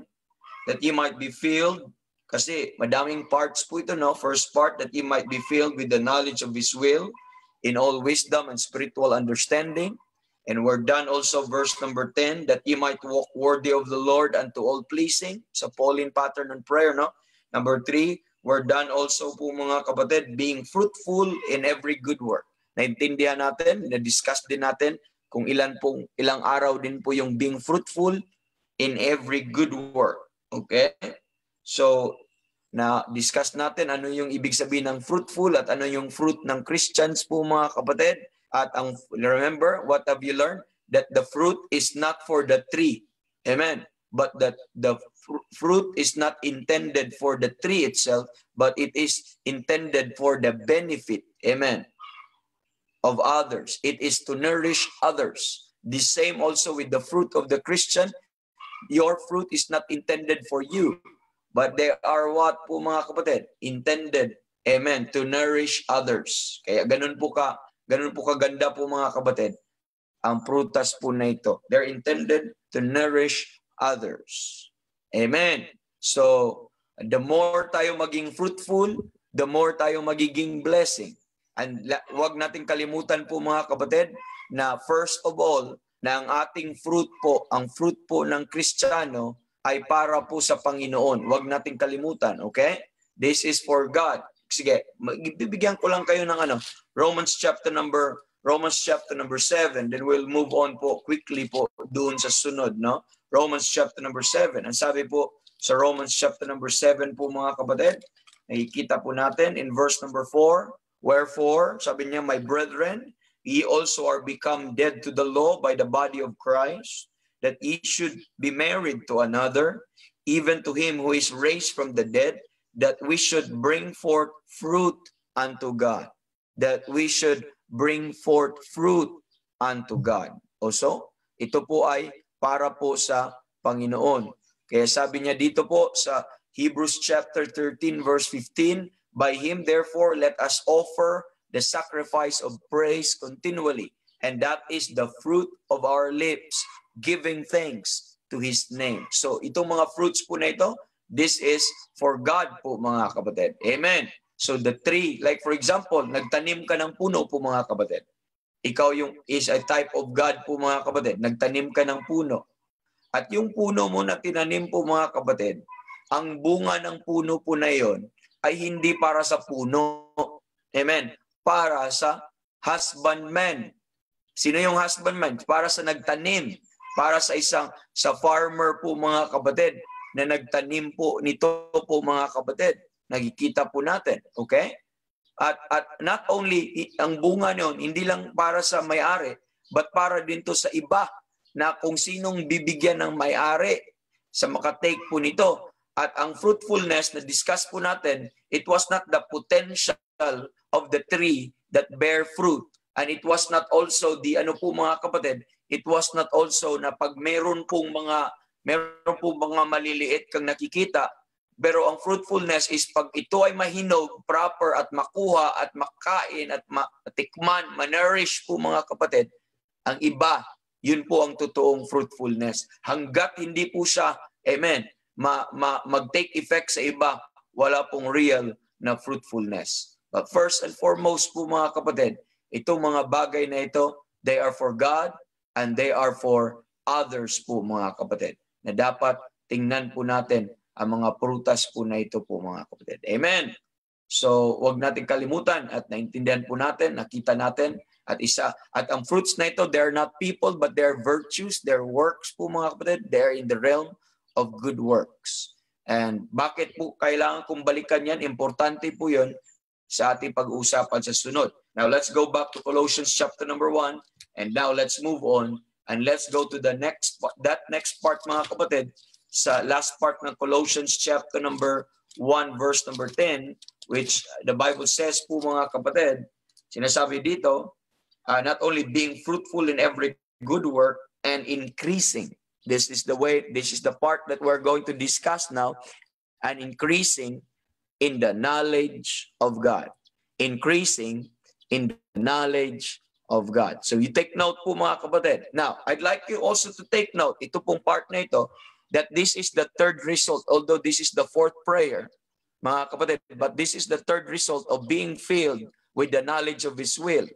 That ye might be filled. Kasi madaming parts po ito, no? First part, that ye might be filled with the knowledge of His will in all wisdom and spiritual understanding. And we're done also verse number 10, that ye might walk worthy of the Lord unto all pleasing. Sa Pauline pattern of prayer, no? Number 3, we're done also po mga kapatid, being fruitful in every good work. Naintindihan natin, na-discuss din natin kung ilang araw din po yung being fruitful in every good work. Okay? So, na-discuss natin ano yung ibig sabihin ng fruitful at ano yung fruit ng Christians po mga kapatid. At remember, what have you learned? That the fruit is not for the tree. Amen. But that the fruit is not intended for the tree itself, but it is intended for the benefit. Amen. Of others. It is to nourish others. The same also with the fruit of the Christian. Your fruit is not intended for you, but they are what po mga kapatid? Intended, amen, to nourish others. Kaya ganun po kaganda po mga kapatid ang prutas po na ito. They're intended to nourish others. Amen. So, the more tayo maging fruitful, the more tayo magiging blessing. And wag nating kalimutan po mga kapatid na first of all, na ang ating fruit po, ang fruit po ng Kristiyano ay para po sa Panginoon. Wag nating kalimutan, okay? This is for God. Sige, bibigyan ko lang kayo ng Romans chapter number 7, then we'll move on po quickly po doon sa sunod, no? Romans chapter number 7. Ang sabi po sa Romans chapter number 7 po mga kapatid, nakikita po natin in verse number 4, wherefore, sabi niya, my brethren, ye also are become dead to the law by the body of Christ, that ye should be married to another, even to him who is raised from the dead, that we should bring forth fruit unto God. That we should bring forth fruit unto God. Also, ito po ay para po sa Panginoon. Kaya sabi niya dito po sa Hebrews chapter 13 verse 15, by him therefore let us offer the sacrifice of praise continually, and that is the fruit of our lips, giving thanks to His name. So itong mga fruits po na ito, this is for God po mga kapatid. Amen. So the tree, like for example, nagtanim ka ng puno po mga kapatid. Ikaw is a type of God po mga kapatid. Nagtanim ka ng puno. At yung puno mo na tinanim po mga kapatid, ang bunga ng puno po na yon ay hindi para sa puno. Amen. Para sa husbandman. Sino yung husbandman? Para sa nagtanim. Para sa farmer po mga kapatid na nagtanim po nito po mga kapatid. Nakikita po natin. Okay? At not only ang bunga noon, hindi lang para sa may-ari, but para din to sa iba na kung sinong bibigyan ng may-ari sa makatake po nito. At ang fruitfulness na discuss po natin, it was not the potential of the tree that bear fruit. And it was not also the, ano po mga kapatid, it was not also na pag meron pong mga maliliit kang nakikita, pero ang fruitfulness is pag ito ay mahinog, proper at makuha at makain at matikman, manurish po mga kapatid, ang iba, yun po ang totoong fruitfulness. Hanggat hindi po siya, amen, mag-take effect sa iba, wala pong real na fruitfulness. But first and foremost po mga kapatid, itong mga bagay na ito, they are for God and they are for others po mga kapatid. Na dapat tingnan po natin ang mga prutas po na ito po mga kapatid. Amen. So, wag natin kalimutan at naintindihan po natin, nakita natin at ang fruits na ito, they're not people but they're virtues, they're works po mga kapatid. They're in the realm of good works. And bakit po kailangan kong balikan yan? Importante po yun sa ating pag-uusapan sa sunod. Now, let's go back to Colossians chapter number 1 and now let's move on and let's go to the next part mga kapatid, sa last part ng Colossians chapter number 1 verse number 10, which the Bible says po mga kapatid, sinasabi dito, not only being fruitful in every good work and increasing. This is the part that we're going to discuss now, and increasing in the knowledge of God. Increasing in the knowledge of God. So you take note po mga kapatid. Now, I'd like you also to take note, ito pong part na ito, that this is the third result, although this is the fourth prayer, mga kapatid, but this is the third result of being filled with the knowledge of His will.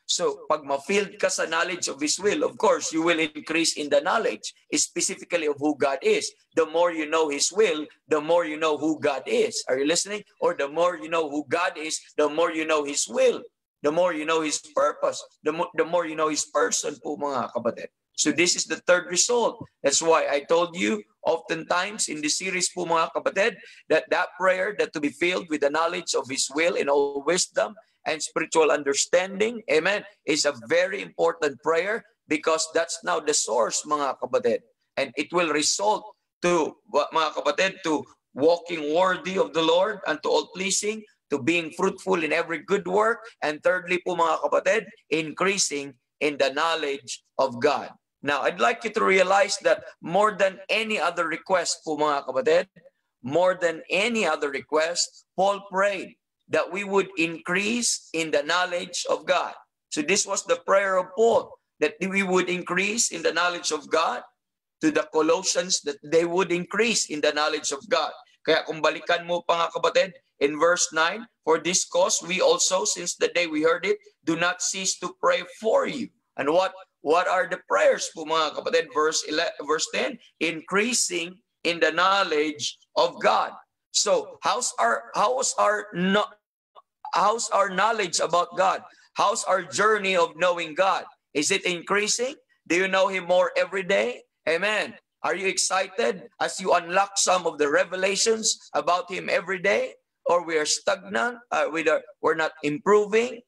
So, pag ma-filled ka sa knowledge of His will, of course, you will increase in the knowledge, specifically of who God is. The more you know His will, the more you know who God is. Are you listening? Or the more you know who God is, the more you know His will. The more you know His purpose, the more you know His person po mga kapatid. So this is the third result. That's why I told you oftentimes in this series po mga kapatid, that prayer, that to be filled with the knowledge of His will in all wisdom and spiritual understanding, amen, is a very important prayer because that's now the source mga kapatid. And it will result to, mga kapatid, to walking worthy of the Lord and to all pleasing, to being fruitful in every good work, and thirdly po mga kapatid, increasing in the knowledge of God. Now, I'd like you to realize that more than any other request po mga kapatid, more than any other request, Paul prayed that we would increase in the knowledge of God. So this was the prayer of Paul, that we would increase in the knowledge of God, to the Colossians that they would increase in the knowledge of God. Kaya kung balikan mo pa nga kapatid, in verse 9, for this cause we also, since the day we heard it, do not cease to pray for you. And what are the prayers po mga kapatid? Verse 10, increasing in the knowledge of God. So how's our knowledge about God? How's our journey of knowing God? Is it increasing? Do you know Him more every day? Amen. Are you excited as you unlock some of the revelations about Him every day? Or we are stagnant? We're not improving?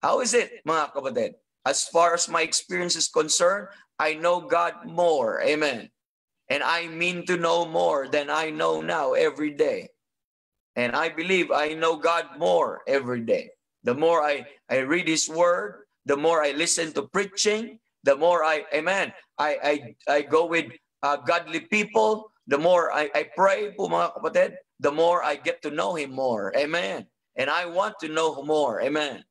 How is it, mga kapatid? As far as my experience is concerned, I know God more. Amen. And I mean to know more than I know now every day. And I believe I know God more every day. The more I read His Word, the more I listen to preaching, the more I go with godly people, the more I pray po mga kapatid, the more I get to know Him more. Amen. And I want to know more. Amen.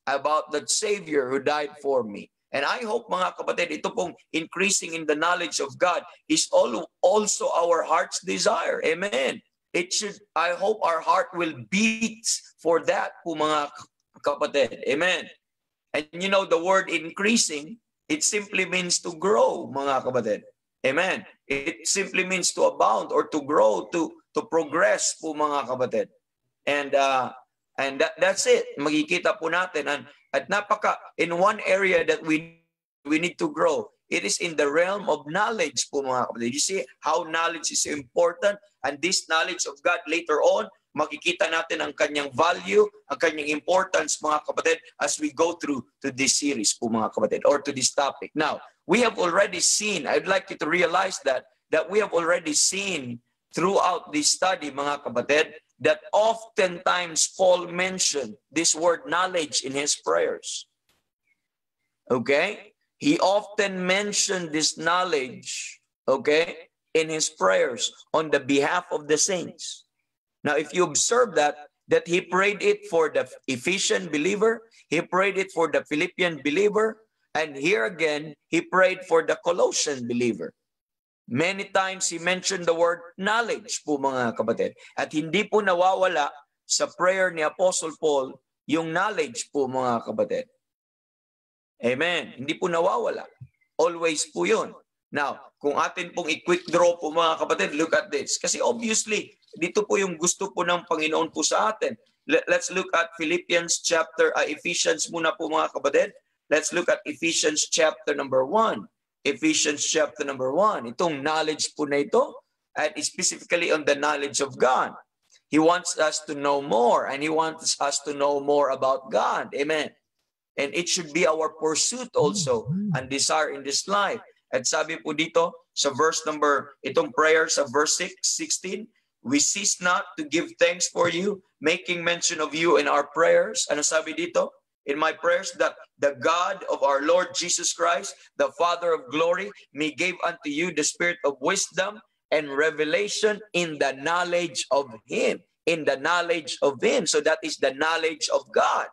About the Savior who died for me. And I hope mga kapatid, ito pong increasing in the knowledge of God is also our heart's desire. Amen. I hope our heart will beat for that po mga kapatid. Amen. And you know the word increasing, it simply means to grow mga kapatid. Amen. It simply means to abound or to grow, to progress po mga kapatid. And that's it. Makikita po natin. At in one area that we we need to grow. It is in the realm of knowledge po mga kapatid. You see how knowledge is important, and this knowledge of God later on, makikita natin ang kanyang value, ang kanyang importance mga kapatid as we go through to this series po mga kapatid, or to this topic. Now, we have already seen, I'd like you to realize that we have already seen throughout this study mga kapatid, that oftentimes Paul mentioned this word knowledge in his prayers. Okay? He often mentioned this knowledge, okay, in his prayers on the behalf of the saints. Now, if you observe that he prayed it for the Ephesian believer, he prayed it for the Philippian believer, and here again, he prayed for the Colossian believer. Many times he mentioned the word knowledge po mga kapatid. At hindi po nawawala sa prayer ni Apostle Paul yung knowledge po mga kapatid. Amen. Hindi po nawawala. Always po yun. Now, kung atin pong i-quick draw po mga kapatid, look at this. Kasi obviously, dito po yung gusto po ng Panginoon po sa atin. Let's look at Ephesians muna po mga kapatid. Let's look at Ephesians chapter number 1. Ephesians chapter number 1. Itong knowledge po na ito, and specifically on the knowledge of God. He wants us to know more, and He wants us to know more about God. Amen. And it should be our pursuit also and desire in this life. At sabi po dito sa itong prayer sa verse 16, we cease not to give thanks for you, making mention of you in our prayers. Ano sabi dito? In my prayers, that the God of our Lord Jesus Christ, the Father of glory, may give unto you the spirit of wisdom and revelation in the knowledge of Him. In the knowledge of Him. So that is the knowledge of God.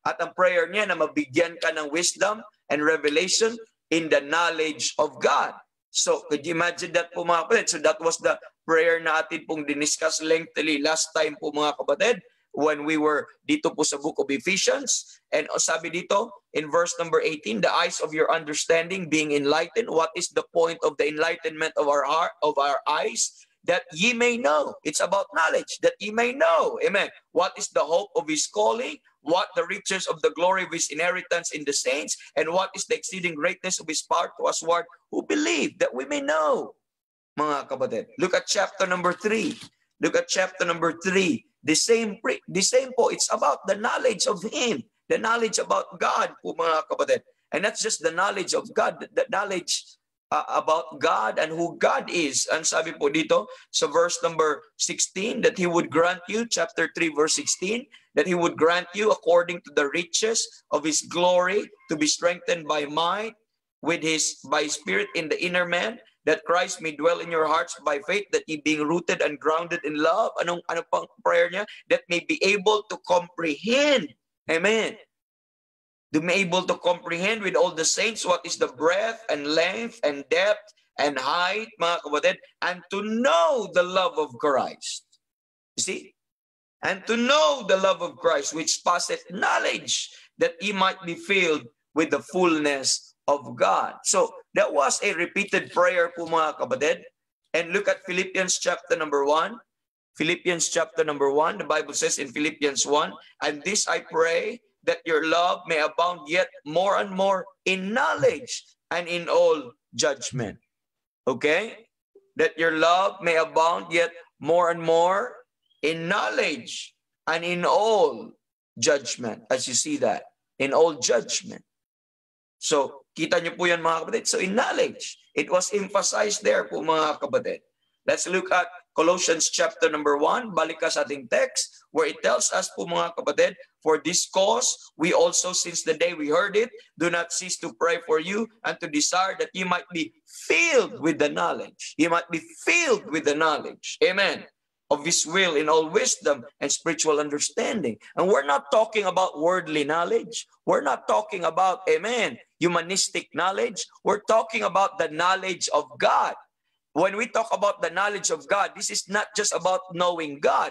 At ang prayer niya na mabigyan ka ng wisdom and revelation in the knowledge of God. So, could you imagine that po mga kapatid? So that was the prayer natin pong diniscuss lengthily last time po mga kapatid, when we were dito po sa book of Ephesians. And sabi dito in verse number 18, the eyes of your understanding being enlightened. What is the point of the enlightenment of our heart, of our eyes? That ye may know. It's about knowledge, that ye may know. Amen. What is the hope of His calling? What the riches of the glory of His inheritance in the saints? And what is the exceeding greatness of His power to usward who believe, that we may know. Mga kapatid, look at chapter number 3. Look at chapter number 3. The same po, it's about the knowledge of Him, the knowledge about God po mga kapatid. And that's just the knowledge of God, the knowledge about God and who God is. And sabi po dito sa verse number 16, that He would grant you, chapter 3 verse 16, that He would grant you according to the riches of His glory to be strengthened by might by Spirit in the inner man, that Christ may dwell in your hearts by faith, that ye being rooted and grounded in love. Ano pang prayer niya? That may be able to comprehend. Amen. To be able to comprehend with all the saints what is the breadth and length and depth and height, mga kapatid, and to know the love of Christ. You see? And to know the love of Christ, which passeth knowledge, that ye might be filled with the fullness of God. So, that was a repeated prayer po mga kapatid. And look at Philippians chapter number 1. Philippians chapter number 1, the Bible says in Philippians 1, and this I pray, that your love may abound yet more and more in knowledge and in all judgment. Okay? That your love may abound yet more and more in knowledge and in all judgment. As you see that, in all judgment. So, kita niyo po yan mga kapatid. So, in knowledge, it was emphasized there po mga kapatid. Let's look at Colossians chapter number 1. Balik ka sa ating text where it tells us po mga kapatid, for this cause, we also, since the day we heard it, do not cease to pray for you and to desire that you might be filled with the knowledge. You might be filled with the knowledge. Amen. Of His will in all wisdom and spiritual understanding. And we're not talking about worldly knowledge. We're not talking about, amen, humanistic knowledge. We're talking about the knowledge of God. When we talk about the knowledge of God, this is not just about knowing God,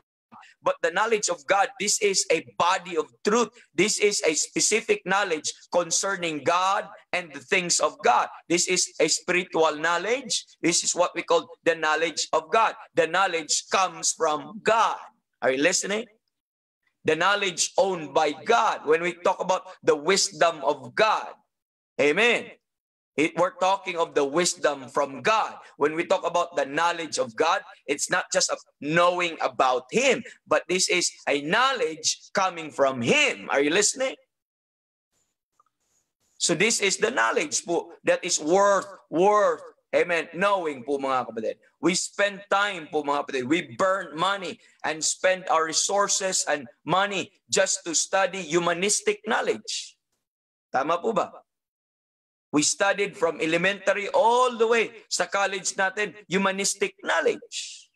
but the knowledge of God, this is a body of truth. This is a specific knowledge concerning God and the things of God. This is a spiritual knowledge. This is what we call the knowledge of God. The knowledge comes from God. Are you listening? The knowledge owned by God. When we talk about the wisdom of God. Amen. We're talking of the wisdom from God. When we talk about the knowledge of God, it's not just knowing about Him, but this is a knowledge coming from Him. Are you listening? So this is the knowledge po that is worth, amen, knowing po mga kapatid. We spend time po mga kapatid. We burn money and spend our resources and money just to study humanistic knowledge. Tama po ba? We studied from elementary all the way sa college natin, humanistic knowledge.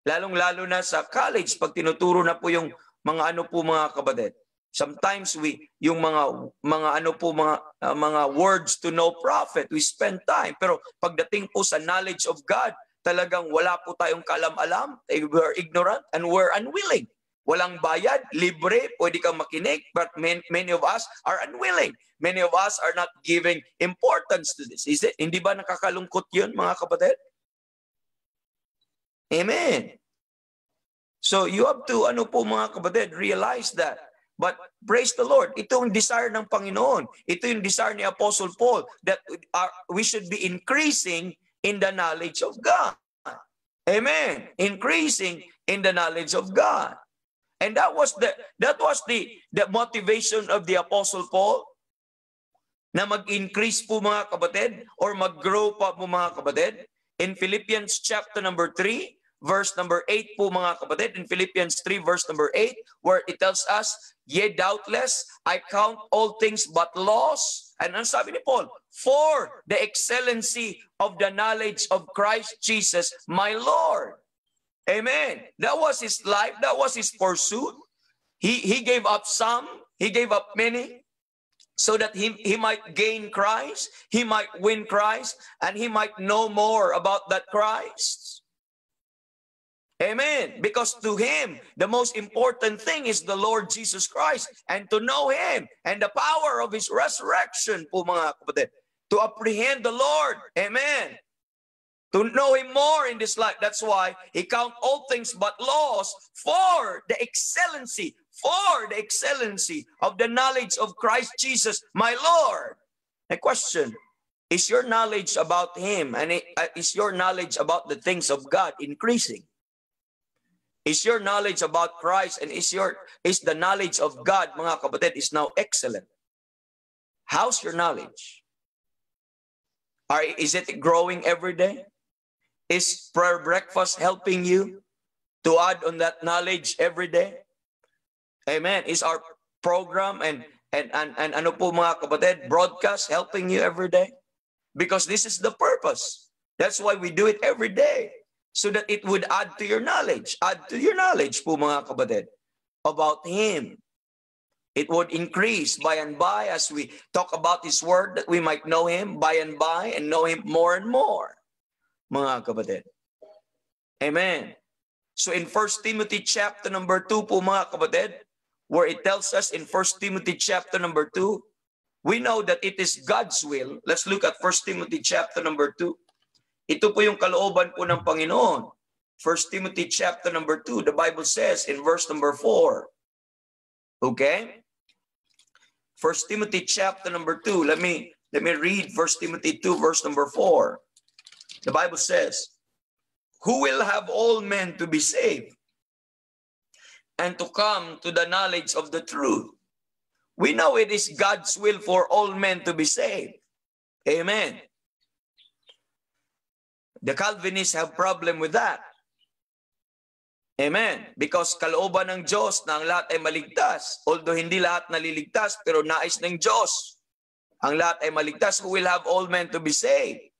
Lalong-lalo na sa college, pag tinuturo na po yung mga ano po mga kapatid. Sometimes yung mga words to know prophet, we spend time. Pero pagdating po sa knowledge of God, talagang wala po tayong kalam-alam. We're ignorant and we're unwilling. Walang bayad, libre, pwede kang makinig, but many of us are unwilling. Many of us are not giving importance to this. Is it? Hindi ba nakakalungkot yun, mga kapatid? Amen. So you have to, mga kapatid, realize that. But praise the Lord, ito yung desire ng Panginoon. Ito yung desire ni Apostle Paul, that we should be increasing in the knowledge of God. Amen. Increasing in the knowledge of God. And that was the motivation of the Apostle Paul, na mag-increase po mga kapatid, or mag-grow pa po mga kapatid. In Philippians chapter number 3, verse number 8 po mga kapatid, in Philippians 3 verse number 8, where it tells us, "Yea, doubtless, I count all things but loss." And ang sabi ni Paul, "For the excellency of the knowledge of Christ Jesus, my Lord." Amen. That was his life. That was his pursuit. He gave up some. He gave up many, so that he might gain Christ. He might win Christ. And he might know more about that Christ. Amen. Because to him, the most important thing is the Lord Jesus Christ. And to know him and the power of his resurrection po mga kapatid. To apprehend the Lord. Amen. To know him more in this life. That's why he count all things but loss for the excellency of the knowledge of Christ Jesus, my Lord. A question, is your knowledge about him and is your knowledge about the things of God increasing? Is your knowledge about Christ and is the knowledge of God, mga kapatid, is now excellent? How's your knowledge? Is it growing every day? Is prayer breakfast helping you to add on that knowledge every day? Amen. Is our program and ano po mga kapatid, broadcast helping you every day? Because this is the purpose. That's why we do it every day. So that it would add to your knowledge. Add to your knowledge po mga kapatid about him. It would increase by and by as we talk about his word, that we might know him by and by and know him more and more. Mga kapatid. Amen. So in 1 Timothy chapter number 2 po mga kapatid, where it tells us in 1 Timothy chapter number 2, we know that it is God's will. Let's look at 1 Timothy chapter number 2. Ito po yung kalooban po ng Panginoon. 1 Timothy chapter number 2, the Bible says in verse number 4. Okay? 1 Timothy chapter number 2. Let me read 1 Timothy 2 verse number 4. The Bible says, "Who will have all men to be saved and to come to the knowledge of the truth." We know it is God's will for all men to be saved. Amen. The Calvinists have problem with that. Amen. Because kalooban ng Diyos na ang lahat ay maligtas. Although hindi lahat naliligtas, pero nais ng Diyos ang lahat ay maligtas. Who will have all men to be saved.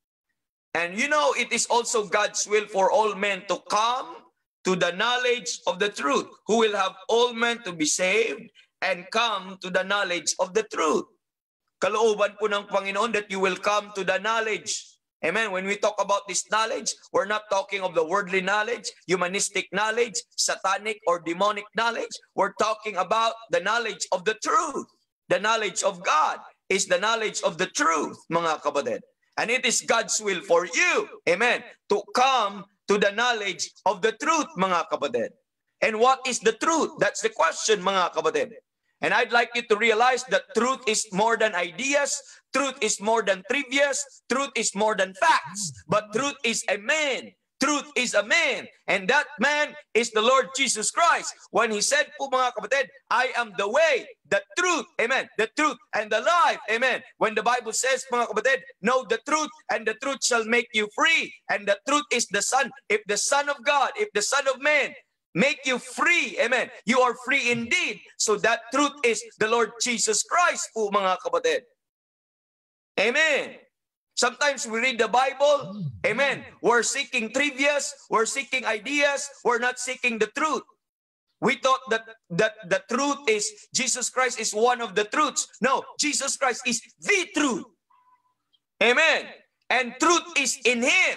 And you know, it is also God's will for all men to come to the knowledge of the truth. Who will have all men to be saved and come to the knowledge of the truth. Kalooban po ng Panginoon that you will come to the knowledge. Amen. When we talk about this knowledge, we're not talking of the worldly knowledge, humanistic knowledge, satanic or demonic knowledge. We're talking about the knowledge of the truth. The knowledge of God is the knowledge of the truth, mga kapatid. And it is God's will for you, amen, to come to the knowledge of the truth, mga kapatid. And what is the truth? That's the question, mga kapatid. And I'd like you to realize that truth is more than ideas. Truth is more than trivias. Truth is more than facts. But truth is a man. Truth is a man. And that man is the Lord Jesus Christ. When He said po mga kapatid, I am the way, the truth, amen, the truth and the life, amen. When the Bible says mga kapatid, know the truth and the truth shall make you free. And the truth is the Son. If the Son of God, if the Son of Man make you free, amen, you are free indeed. So that truth is the Lord Jesus Christ po mga kapatid. Amen. Sometimes we read the Bible, amen, we're seeking trivias, we're seeking ideas, we're not seeking the truth. We thought that the truth is, Jesus Christ is one of the truths. No, Jesus Christ is the truth. Amen. And truth is in Him.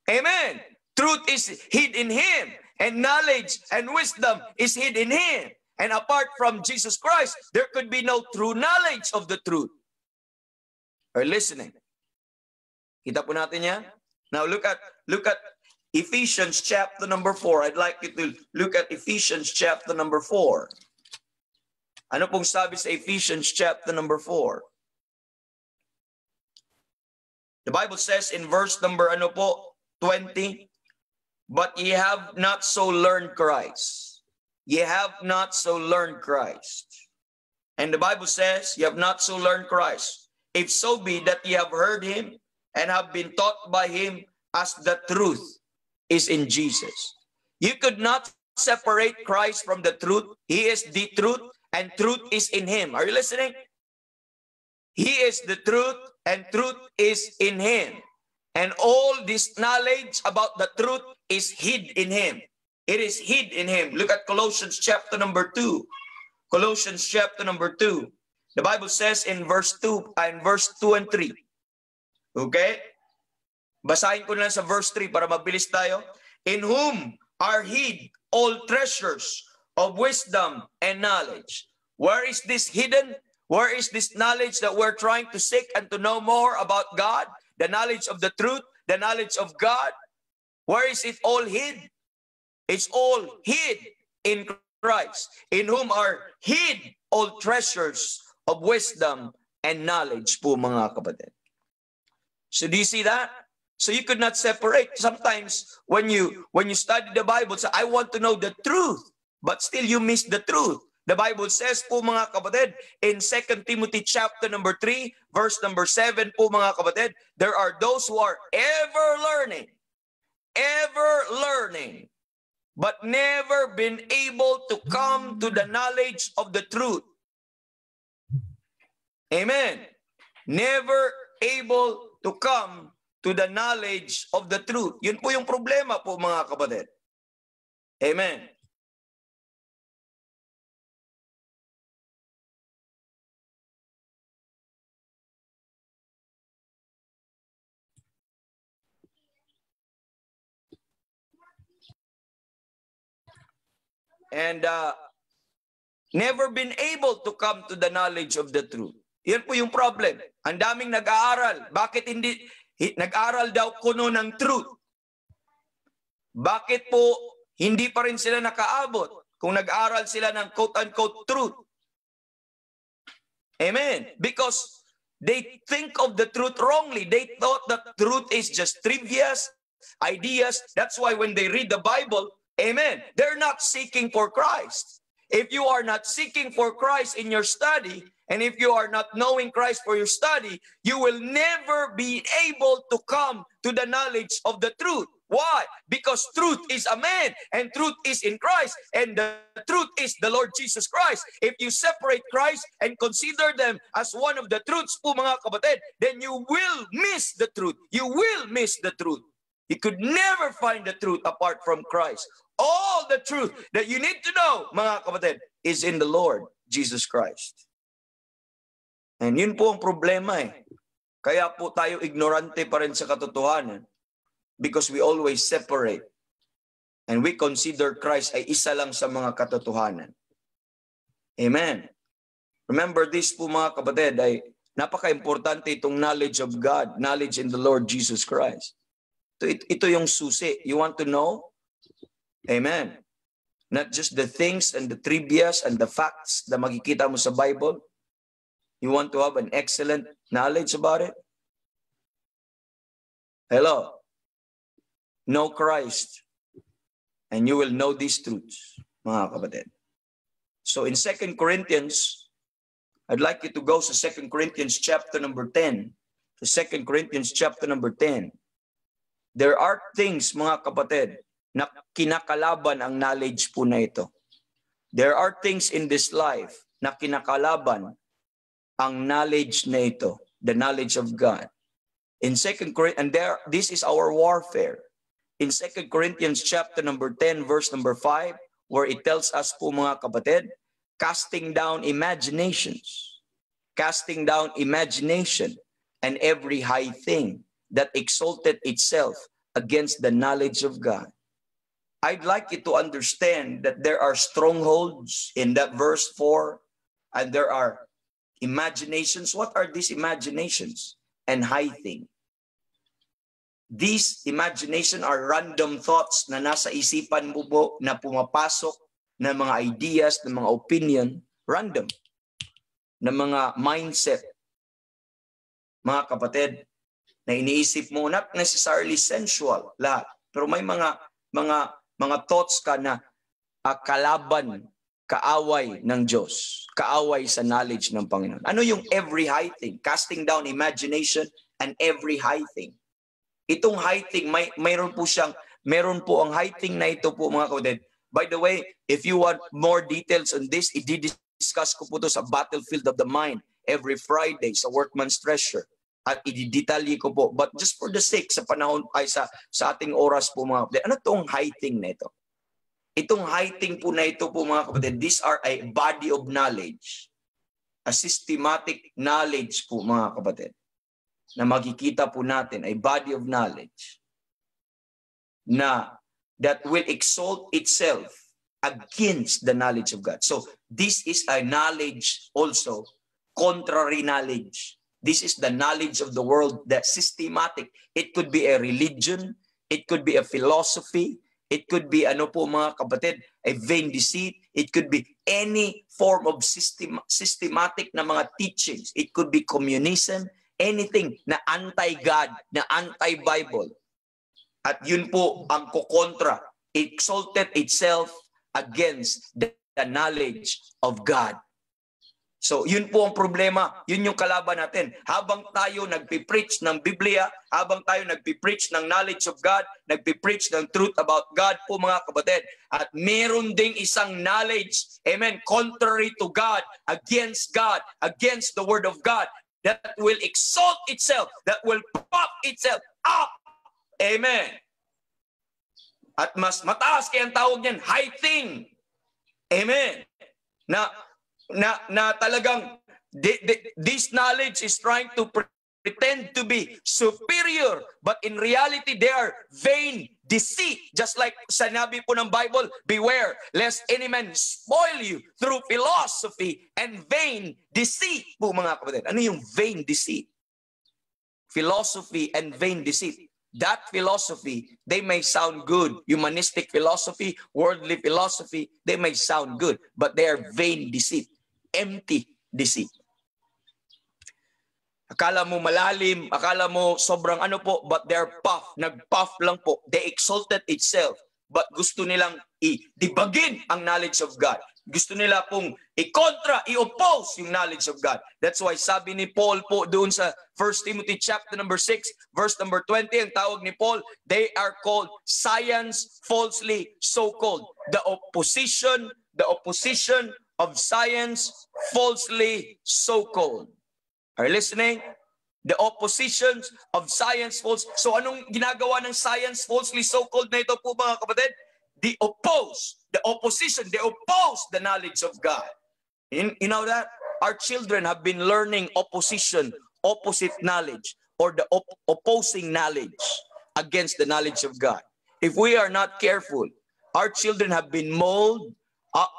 Amen. Truth is hid in Him. And knowledge and wisdom is hid in Him. And apart from Jesus Christ, there could be no true knowledge of the truth. Are listening? Kita po natin yan? Now look at Ephesians chapter number 4. I'd like you to look at Ephesians chapter number 4. Ano pong sabi sa Ephesians chapter number 4? The Bible says in verse number 20, but ye have not so learned Christ. Ye have not so learned Christ. And the Bible says, ye have not so learned Christ. If so be that ye have heard Him and have been taught by Him as the truth is in Jesus. You could not separate Christ from the truth. He is the truth and truth is in Him. Are you listening? He is the truth and truth is in Him. And all this knowledge about the truth is hid in Him. It is hid in Him. Look at Colossians chapter number 2. Colossians chapter number 2. The Bible says in verse 2 and 3. Okay? Basahin ko na lang sa verse 3 para mabilis tayo. In whom are hid all treasures of wisdom and knowledge. Where is this hidden? Where is this knowledge that we're trying to seek and to know more about God? The knowledge of the truth, the knowledge of God. Where is it all hid? It's all hid in Christ, in whom are hid all treasures of wisdom and knowledge po mga kapatid. So do you see that? So you could not separate. Sometimes when you study the Bible, say, I want to know the truth, but still you miss the truth. The Bible says po mga kapatid, in 2 Timothy chapter number 3, verse number 7 po mga kapatid, there are those who are ever learning, but never been able to come to the knowledge of the truth. Amen. Never able to come to the knowledge of the truth. Yun po yung problema po mga kapatid. Amen. And never been able to come to the knowledge of the truth. Yan po yung problem. Ang daming nag-aaral. Bakit hindi nag-aaral daw kuno ng truth? Bakit po hindi pa rin sila nakaabot kung nag-aaral sila ng quote-unquote truth? Amen. Because they think of the truth wrongly. They thought that truth is just trivias, ideas. That's why when they read the Bible, amen, they're not seeking for Christ. If you are not seeking for Christ in your study, and if you are not knowing Christ for your study, you will never be able to come to the knowledge of the truth. Why? Because truth is a man, and truth is in Christ, and the truth is the Lord Jesus Christ. If you separate Christ and consider them as one of the truths po mga kapatid, then you will miss the truth. You will miss the truth. You could never find the truth apart from Christ. All the truth that you need to know, mga kapatid, is in the Lord Jesus Christ. And yun po ang problema eh. Kaya po tayo ignorante pa rin sa katotohanan because we always separate and we consider Christ ay isa lang sa mga katotohanan. Amen. Remember this po mga kapatid, ay napaka-importante itong knowledge of God, knowledge in the Lord Jesus Christ. Ito yung susi. You want to know? Amen. Not just the things and the trivias and the facts na makikita mo sa Bible. You want to have an excellent knowledge about it? Hello. Know Christ, and you will know these truths, mga kapatid. So in 2 Corinthians, I'd like you to go to 2 Corinthians chapter number 10. To 2 Corinthians chapter number 10. There are things, mga kapatid, na kinakalaban ang knowledge po na ito. There are things in this life na kinakalaban ang knowledge na ito, the knowledge of God. In 2 Corinthians, and this is our warfare. In 2 Corinthians chapter number 10, verse number 5, where it tells us po mga kapatid, casting down imaginations, casting down imagination and every high thing that exalted itself against the knowledge of God. I'd like you to understand that there are strongholds in that verse 4, and there are imaginations. What are these imaginations? And high thing. These imagination are random thoughts na nasa isipan mo po, na pumapasok, na mga ideas, na mga opinion, random, na mga mindset, mga kapatid, na iniisip mo, not necessarily sensual, lahat. Pero may mga thoughts ka na kalaban, kaaway ng Diyos, kaaway sa knowledge ng Panginoon. Ano yung every high thing? Casting down imagination and every high thing. Itong high thing, mayroon po ang high thing na ito po mga kapatid. By the way, if you want more details on this, i-discuss ko po ito sa Battlefield of the Mind every Friday sa Workman's Treasure. At i-detalye ko po. But just for the sake, sa panahon ay sa ating oras po mga kapatid, ano itong high thing na ito? Itong high thing po na ito po mga kapatid, these are a body of knowledge. A systematic knowledge po mga kapatid. Na makikita po natin ay body of knowledge na that will exalt itself against the knowledge of God. So this is a knowledge also, contrary knowledge. This is the knowledge of the world, that systematic. It could be a religion, it could be a philosophy, it could be ano po mga kapatid, a vain deceit, it could be any form of systematic na mga teachings. It could be communism, anything na anti-God, na anti-Bible. At yun po ang kukontra. It exalted itself against the knowledge of God. So yun po ang problema, yun yung kalaban natin. Habang tayo nagpipreach ng Biblia, habang tayo nagpipreach ng knowledge of God, nagpipreach ng truth about God po mga kapatid, at meron ding isang knowledge, amen, contrary to God, against the Word of God, that will exalt itself, that will pop itself up. Amen. At mas mataas kaya ang tawag niyan, high thing. Amen. Na talagang this knowledge is trying to pretend to be superior, but in reality they are vain deceit. Just like sinabi po ng Bible, beware lest any man spoil you through philosophy and vain deceit po mga kapatid. Ano yung vain deceit? Philosophy and vain deceit. That philosophy, they may sound good. Humanistic philosophy, worldly philosophy, they may sound good, but they are vain deceit. Empty deceit. Akala mo malalim, akala mo sobrang ano po, but they're puff. Nag-puff lang po. They exalted itself. But gusto nilang i-dibagin ang knowledge of God. Gusto nila pong i-contra, i-oppose yung knowledge of God. That's why sabi ni Paul po doon sa 1 Timothy chapter number 6, verse number 20, ang tawag ni Paul, they are called science falsely so-called. The opposition of science falsely so-called. Are you listening? The oppositions of science false. So anong ginagawa ng science falsely so-called na ito po mga kapatid? They oppose the opposition. They oppose the knowledge of God. You know that? Our children have been learning opposition, opposite knowledge, or the opposing knowledge against the knowledge of God. If we are not careful, our children have been molded,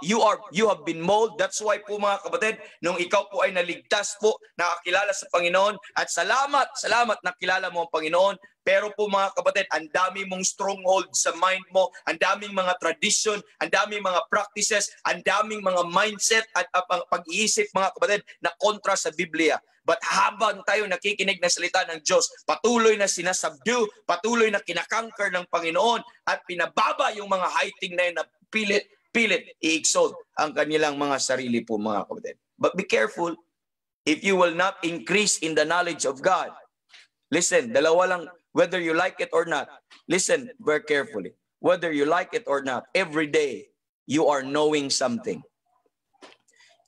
You have been molded. That's why po mga kapatid, nung ikaw po ay naligtas po, nakakilala sa Panginoon, at salamat nakilala mo ang Panginoon, pero po mga kapatid, ang dami mong stronghold sa mind mo, ang daming mga tradition, ang daming mga practices, ang daming mga mindset at pag-iisip mga kapatid na kontra sa Biblia. But habang tayo nakikinig ng salita ng Diyos, patuloy na sinasubdue, patuloy na kinakanker ng Panginoon at pinababa yung mga hiding na yun na pilit i-exalt ang kanilang mga sarili po mga kapatid. But be careful if you will not increase in the knowledge of God. Listen, dalawa lang, whether you like it or not. Listen very carefully. Whether you like it or not, every day you are knowing something.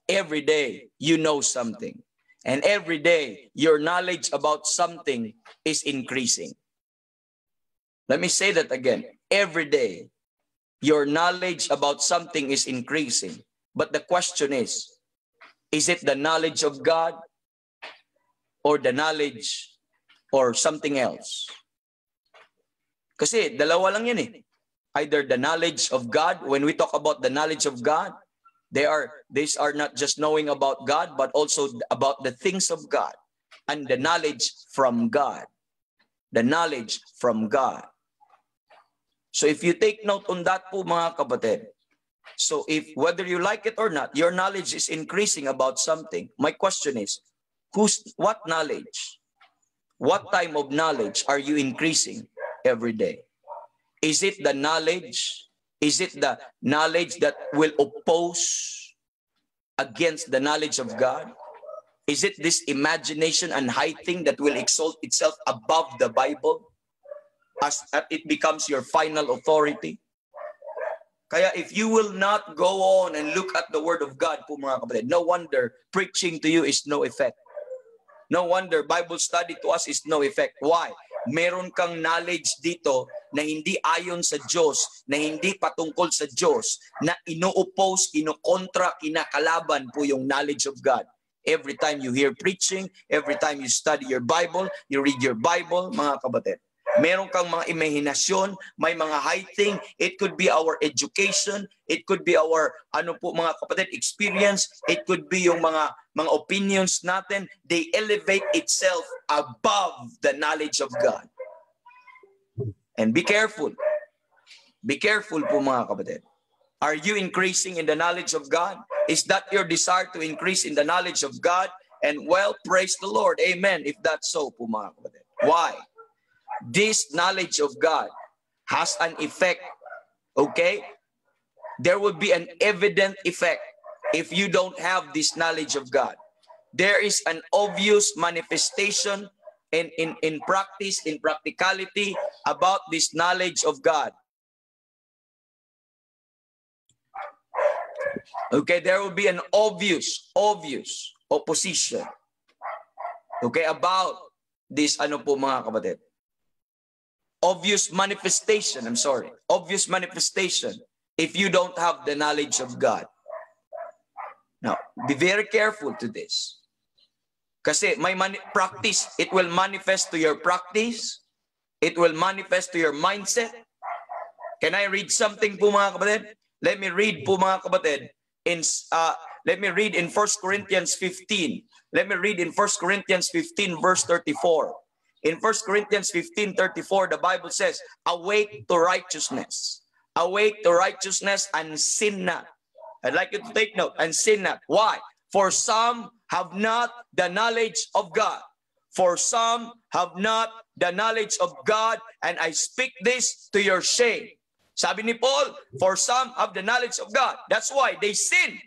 Every day you know something. And every day your knowledge about something is increasing. Let me say that again. Every day your knowledge about something is increasing. But the question is it the knowledge of God or the knowledge or something else? Kasi dalawa lang yan eh. Either the knowledge of God, when we talk about the knowledge of God, these are not just knowing about God, but also about the things of God and the knowledge from God. The knowledge from God. So if you take note on that po mga kapatid, so if whether you like it or not, your knowledge is increasing about something. My question is, what knowledge? What type of knowledge are you increasing every day? Is it the knowledge? Is it the knowledge that will oppose against the knowledge of God? Is it this imagination and high thing that will exalt itself above the Bible? As it becomes your final authority. Kaya if you will not go on and look at the Word of God po mga kapatid, no wonder preaching to you is no effect. No wonder Bible study to us is no effect. Why? Meron kang knowledge dito na hindi ayon sa Diyos, na hindi patungkol sa Diyos, na ino-oppose, ino-kontra, kinakalaban po yung knowledge of God. Every time you hear preaching, every time you study your Bible, you read your Bible, mga kapatid. Meron kang mga imahinasyon, may mga high thing. It could be our education, it could be our mga kapatid experience, it could be yung mga opinions natin. They elevate itself above the knowledge of God. And be careful. Be careful po mga kapatid. Are you increasing in the knowledge of God? Is that your desire to increase in the knowledge of God? And well, praise the Lord. Amen. If that's so po mga kapatid. Why? This knowledge of God has an effect, okay? There will be an evident effect if you don't have this knowledge of God. There is an obvious manifestation in practice, in practicality about this knowledge of God. Okay, there will be an obvious opposition. Okay, about this po mga kapatid. Obvious manifestation if you don't have the knowledge of God. Now, be very careful to this. Kasi may practice, it will manifest to your practice, it will manifest to your mindset. Can I read something po mga kapatid? Let me read po mga kapatid let me read in 1 Corinthians 15. Let me read in 1 Corinthians 15 verse 34. In 1 Corinthians 15:34, the Bible says, awake to righteousness. Awake to righteousness and sin not. I'd like you to take note, and sin not. Why? For some have not the knowledge of God. For some have not the knowledge of God, and I speak this to your shame. Sabi ni Paul, for some have the knowledge of God. That's why they sin.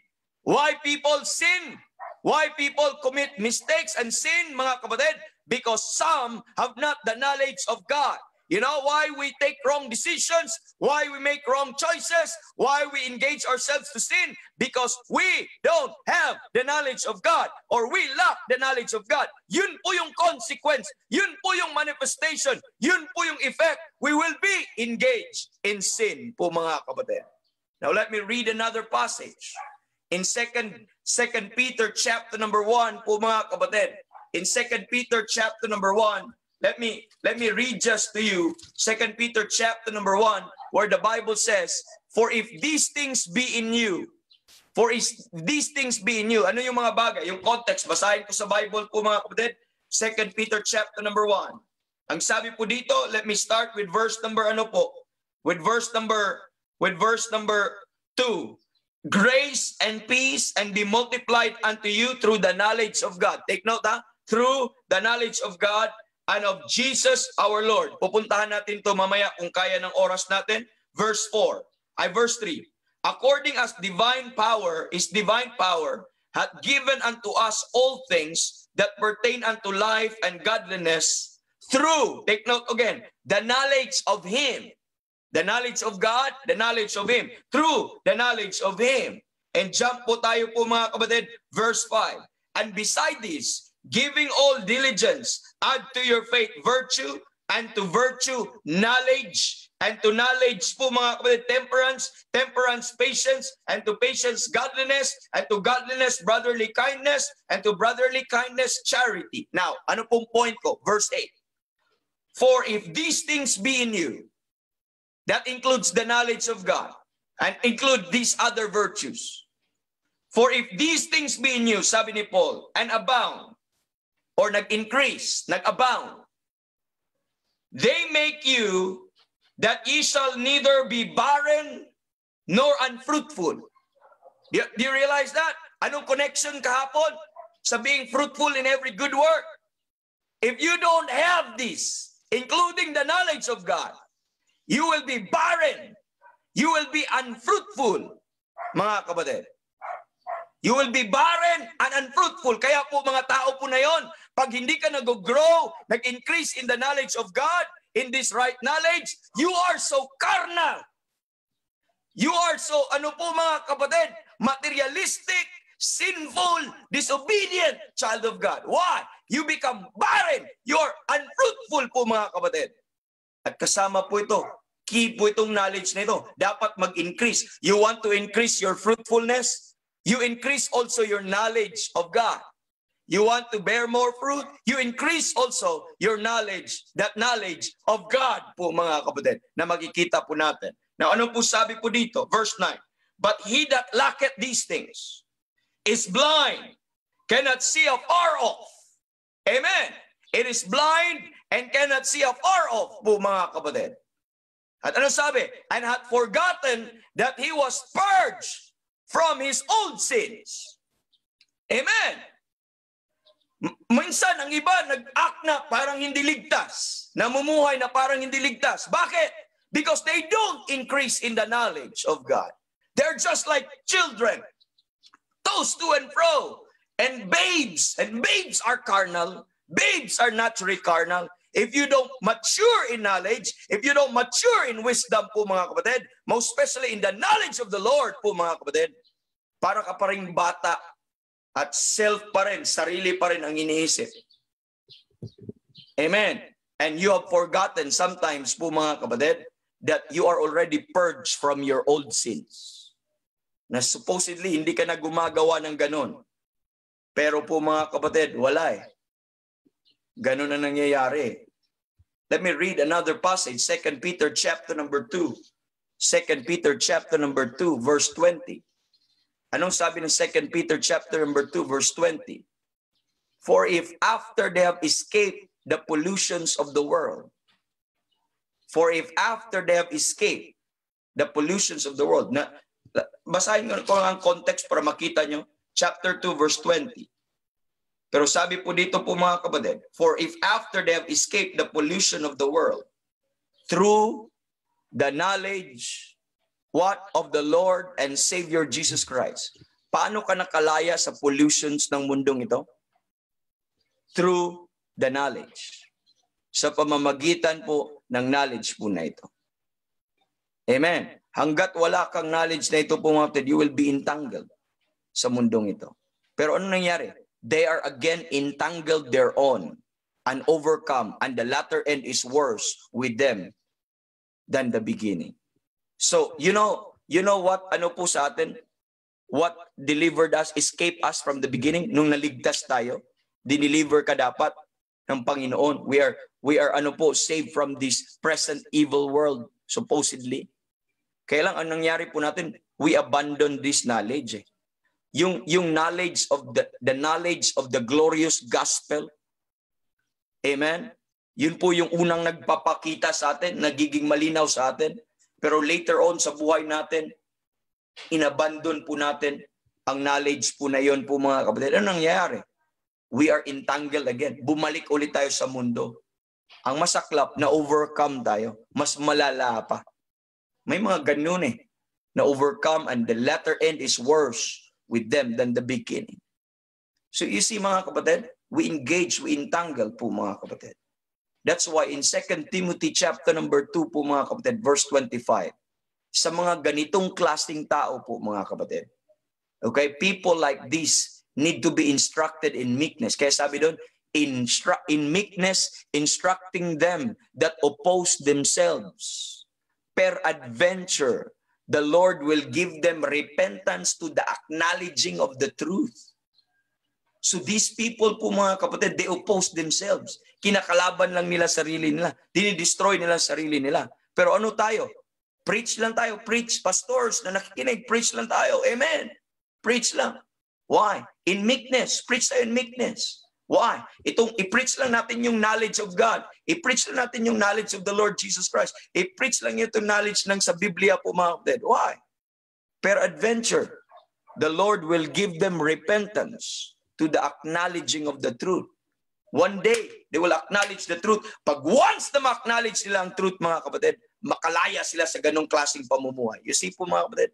Why people sin? Why people commit mistakes and sin, mga kapatid? Because some have not the knowledge of God. You know why we take wrong decisions? Why we make wrong choices? Why we engage ourselves to sin? Because we don't have the knowledge of God, or we lack the knowledge of God. Yun po yung consequence. Yun po yung manifestation. Yun po yung effect. We will be engaged in sin po mga kapatid. Now let me read another passage. In Second Peter chapter number 1 po mga kapatid. In 2 Peter chapter number 1, let me read just to you 2 Peter chapter number 1, where the Bible says, For if these things be in you, for if these things be in you, ano yung mga bagay? Yung context, basahin ko sa Bible po mga kapatid, 2 Peter chapter number 1. Ang sabi po dito, let me start with verse number with verse number 2. Grace and peace and be multiplied unto you through the knowledge of God. Take note ha, through the knowledge of God and of Jesus our Lord. Pupuntahan natin to mamaya kung kaya ng oras natin. Verse 3. According as divine power hath given unto us all things that pertain unto life and godliness through, take note again, the knowledge of Him. The knowledge of God, the knowledge of Him. Through the knowledge of Him. And jump po tayo po mga kapatid, verse 5. And beside this, giving all diligence, add to your faith virtue, and to virtue knowledge, and to knowledge po mga kapatid, temperance patience, and to patience godliness, and to godliness brotherly kindness, and to brotherly kindness charity. Now, ano pong point ko? Verse 8. For if these things be in you, that includes the knowledge of God and include these other virtues. For if these things be in you, sabi ni Paul, and abound, or nag-increase, nag-abound, they make you that ye shall neither be barren nor unfruitful. Do you realize that? Anong connection kahapon sa being fruitful in every good work? If you don't have this, including the knowledge of God, you will be barren. You will be unfruitful, mga kapatid. You will be barren and unfruitful. Kaya po mga tao po na yon, pag hindi ka nag-grow, nag-increase in the knowledge of God, in this right knowledge, you are so carnal. You are so, ano po mga kapatid, materialistic, sinful, disobedient child of God. Why? You become barren. You're unfruitful po mga kapatid. At kasama po ito, key po itong knowledge na ito. Dapat mag-increase. You want to increase your fruitfulness? You increase also your knowledge of God. You want to bear more fruit? You increase also your knowledge, that knowledge of God po mga kapatid, na makikita po natin. Now, ano po sabi po dito? Verse 9. But he that lacketh these things is blind, cannot see afar off. Amen. It is blind and cannot see afar off po mga kapatid. At ano sabi? And hath forgotten that he was purged from his old sins. Amen. Minsan ang iba nag-act na parang hindi ligtas, namumuhay na parang hindi ligtas. Bakit? Because they don't increase in the knowledge of God. They're just like children, tossed to and fro. And babes are carnal. Babes are naturally carnal. If you don't mature in knowledge, if you don't mature in wisdom po mga kapatid, most especially in the knowledge of the Lord po mga kapatid, para ka pa rin bata at self pa rin, sarili pa rin ang iniisip. Amen. And you have forgotten sometimes po mga kapatid that you are already purged from your old sins. Na supposedly hindi ka na gumagawa ng ganun. Pero po mga kapatid, wala eh. Ganun na nangyayari. Let me read another passage, 2 Peter chapter number 2. 2 Peter chapter number 2, verse 20. Anong sabi ng 2 Peter chapter number 2, verse 20? For if after they have escaped the pollutions of the world, for if after they have escaped the pollutions of the world, na, basahin ko ang context para makita nyo, chapter 2, verse 20. Pero sabi po dito po mga kapatid, for if after they have escaped the pollution of the world, through the knowledge, what of the Lord and Savior Jesus Christ. Paano ka nakalaya sa pollutions ng mundong ito? Through the knowledge. Sa pamamagitan po ng knowledge po na ito. Amen. Hanggat wala kang knowledge na ito po mga kapatid, you will be entangled sa mundong ito. Pero ano nangyari? They are again entangled thereon and overcome, and the latter end is worse with them than the beginning. So, you know what, ano po sa atin? What delivered us, escaped us from the beginning? Nung naligtas tayo, dineliver ka dapat ng Panginoon. We are ano po, saved from this present evil world, supposedly. Kaya lang, ang nangyari po natin, we abandon this knowledge. Yung knowledge of the knowledge of the glorious gospel. Amen? Yun po yung unang nagpapakita sa atin, nagiging malinaw sa atin. Pero later on sa buhay natin, inabandon po natin ang knowledge po na yun po mga kapatid. Ano nangyayari? We are entangled again. Bumalik ulit tayo sa mundo. Ang masaklap, na overcome tayo. Mas malala pa. May mga ganun na overcome and the latter end is worse with them than the beginning. So you see mga kapatid, we engage, we entangle po mga kapatid. That's why in 2 Timothy chapter number 2 po mga kapatid, verse 25, sa mga ganitong klaseng tao po mga kapatid, okay, people like this need to be instructed in meekness. Kaya sabi doon, in meekness, instructing them that oppose themselves. Peradventure, the Lord will give them repentance to the acknowledging of the truth. So these people po mga kapatid, they oppose themselves. Kinakalaban lang nila sarili nila. Dinidestroy nila sarili nila. Pero ano tayo? Preach lang tayo. Preach. Pastors na nakikinig, preach lang tayo. Amen. Preach lang. Why? In meekness. Preach tayo in meekness. Why? I-preach lang natin yung knowledge of God. I-preach lang natin yung knowledge of the Lord Jesus Christ. I-preach lang yung knowledge ng sa Biblia po mga kapatid. Why? Peradventure, the Lord will give them repentance to the acknowledging of the truth. One day, they will acknowledge the truth. Pag once na ma-acknowledge nila ang truth mga kapatid, makalaya sila sa ganong klaseng pamumuhay. You see po mga kapatid,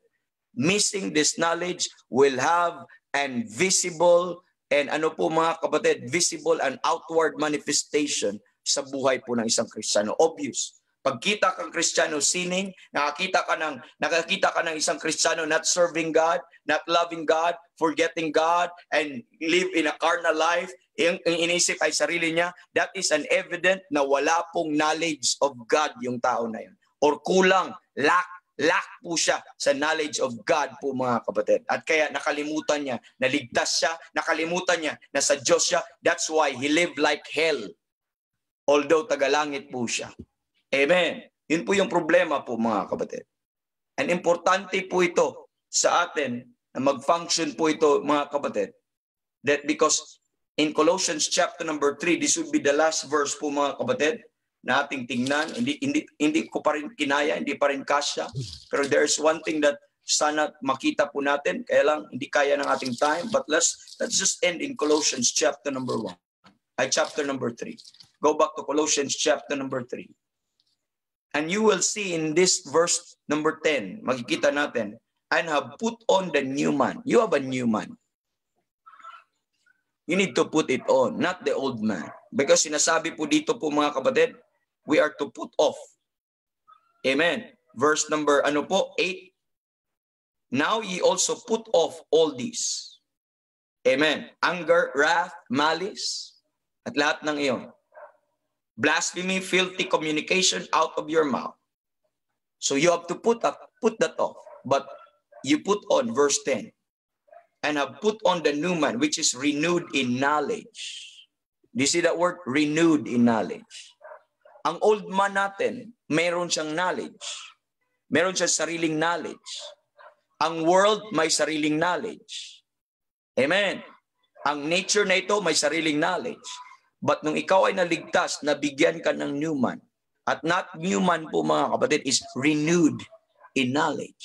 missing this knowledge will have an visible and ano po mga kapatid, visible and outward manifestation sa buhay po ng isang Kristiyano. Obvious. Pagkita kang Kristiyano sinning, nakakita ka ng isang Kristiyano not serving God, not loving God, forgetting God, and live in a carnal life, yung inisip ay sarili niya, that is an evident na wala pong knowledge of God yung tao na yun. Or kulang, lack po siya sa knowledge of God po mga kapatid. At kaya nakalimutan niya, naligtas siya, nakalimutan niya na sa Diyos siya. That's why he lived like hell. Although tagalangit po siya. Amen. Yun po yung problema po mga kapatid. And importante po ito sa atin na mag-function po ito mga kapatid. That because in Colossians chapter number 3, this would be the last verse po mga kapatid na ating tingnan. Hindi ko pa rin kinaya, hindi pa rin kasya. Pero there's one thing that sana makita po natin. Kaya lang, hindi kaya ng ating time. But let's just end in Colossians chapter number 1. Chapter number 3. Go back to Colossians chapter number 3. And you will see in this verse number 10, makikita natin, and have put on the new man. You have a new man. You need to put it on, not the old man. Because sinasabi po dito po mga kapatid, we are to put off. Amen. Verse number 8. Now ye also put off all these. Amen. Anger, wrath, malice, at lahat ng iyon. Blasphemy, filthy communication out of your mouth. So you have to put that off. But you put on verse 10. And have put on the new man, which is renewed in knowledge. Do you see that word? Renewed in knowledge. Ang old man natin, meron siyang knowledge. Meron siyang sariling knowledge. Ang world may sariling knowledge. Amen. Ang nature na ito may sariling knowledge. But nung ikaw ay naligtas, nabigyan ka ng new man. At not new man po mga kapatid, is renewed in knowledge.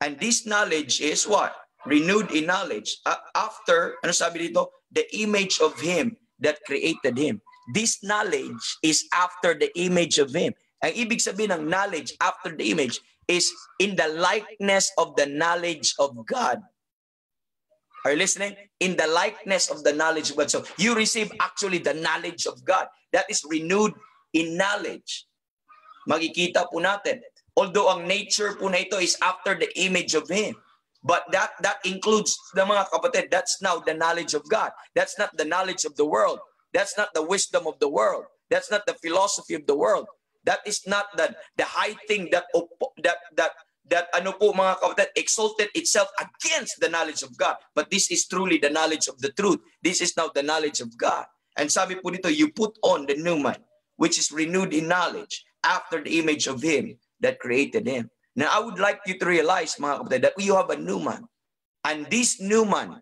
And this knowledge is what? Renewed in knowledge. After, ano sabi dito? The image of him that created him. This knowledge is after the image of him. Ang ibig sabihin ng knowledge after the image is in the likeness of the knowledge of God. Are you listening? In the likeness of the knowledge of God. So you receive actually the knowledge of God. That is renewed in knowledge. Makikita po natin. Although ang nature po na ito is after the image of him. But that includes the mga kapatid. That's now the knowledge of God. That's not the knowledge of the world. That's not the wisdom of the world. That's not the philosophy of the world. That is not the high thing that ano po mga kapatid, exalted itself against the knowledge of God. But this is truly the knowledge of the truth. This is now the knowledge of God. And sabi po dito, you put on the new man, which is renewed in knowledge after the image of him that created him. Now, I would like you to realize, mga kapatid, that we have a new man. And this new man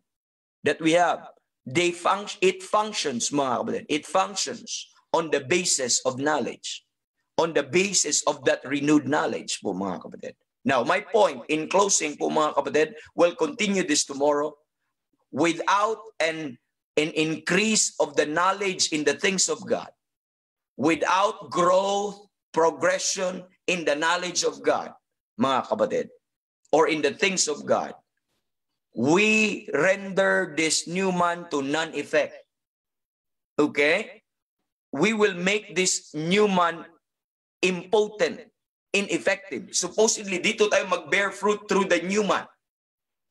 that we have, it functions, mga kapatid. It functions on the basis of knowledge. On the basis of that renewed knowledge po, mga kapatid. Now, my point in closing po, mga kapatid, we'll continue this tomorrow. Without an increase of the knowledge in the things of God, without growth, progression in the knowledge of God, mga kapatid, or in the things of God, we render this new man to non-effect. Okay? We will make this new man impotent, ineffective. Supposedly, dito tayo mag-bear fruit through the new man.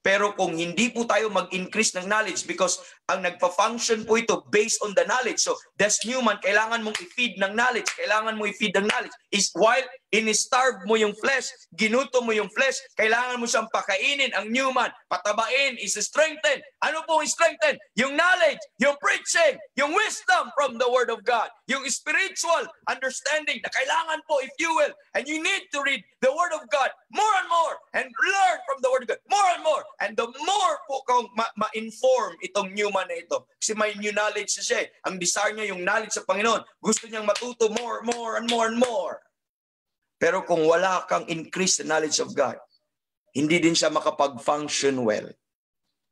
Pero kung hindi po tayo mag-increase ng knowledge, because ang nagpa-function po ito based on the knowledge. So, this new man, kailangan mong i-feed ng knowledge. Kailangan mo i-feed ng knowledge. Is while in-starve mo yung flesh, ginuto mo yung flesh, kailangan mo siyang pakainin ang new man. Patabain, is-strengthen. Ano po strengthen? Yung knowledge, yung preaching, yung wisdom from the Word of God, yung spiritual understanding na kailangan po, if you will, and you need to read the Word of God more and more, and learn from the Word of God more and more. And the more po kung ma-inform itong new man na ito. Kasi may new knowledge siya. Ang desire niya yung knowledge sa Panginoon. Gusto niyang matuto more and more. Pero kung wala kang increase the knowledge of God, hindi din siya makapag-function well.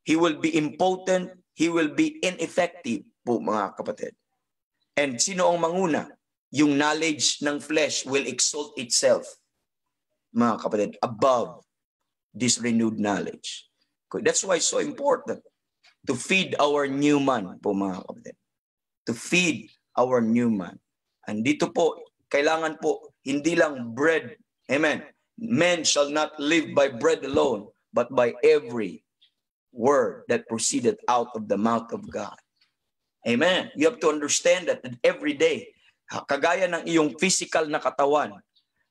He will be impotent. He will be ineffective po, mga kapatid. And sino ang manguna? Yung knowledge ng flesh will exalt itself, mga kapatid, above this renewed knowledge. That's why it's so important to feed our new man po, mga kapatid. To feed our new man. And dito po, kailangan po, hindi lang bread. Amen. Men shall not live by bread alone, but by every word that proceeded out of the mouth of God. Amen. You have to understand that every day, kagaya ng iyong physical na katawan,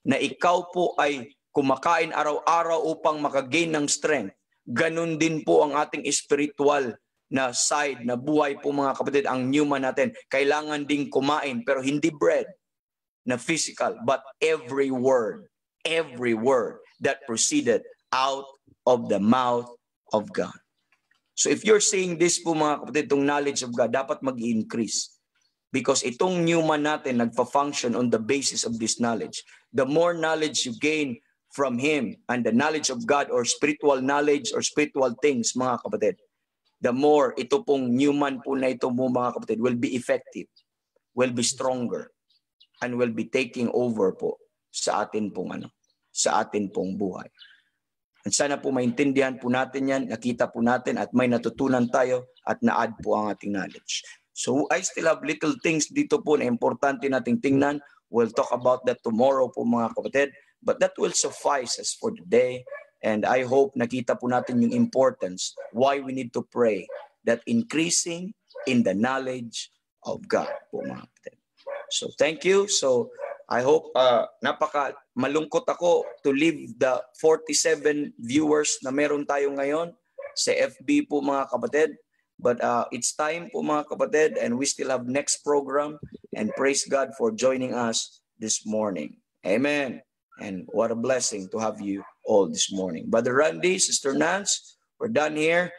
na ikaw po ay kumakain araw-araw upang makagain ng strength, ganun din po ang ating spiritual na side, na buhay po, mga kapatid, ang new man natin. Kailangan ding kumain, pero hindi bread na physical, but every word that proceeded out of the mouth of God. So if you're saying this po, mga kapatid, itong knowledge of God, dapat mag-increase. Because itong new man natin nagpa-function on the basis of this knowledge. The more knowledge you gain from Him and the knowledge of God or spiritual knowledge or spiritual things, mga kapatid, the more ito pong new man po na ito mo, mga kapatid, will be effective, will be stronger, and will be taking over po sa atin pong buhay. At sana po maintindihan po natin yan, nakita po natin at may natutunan tayo at na-add po ang ating knowledge. So I still have little things dito po na importante nating tingnan. We'll talk about that tomorrow po, mga kapatid. But that will suffice us for today. And I hope nakita po natin yung importance why we need to pray that increasing in the knowledge of God po, mga kapatid. So thank you. So I hope malungkot ako to leave the 47 viewers na meron tayo ngayon sa FB po, mga kapatid. But it's time po, mga kapatid, and we still have next program. And praise God for joining us this morning. Amen. And what a blessing to have you all this morning. Brother Randy, Sister Nance, we're done here.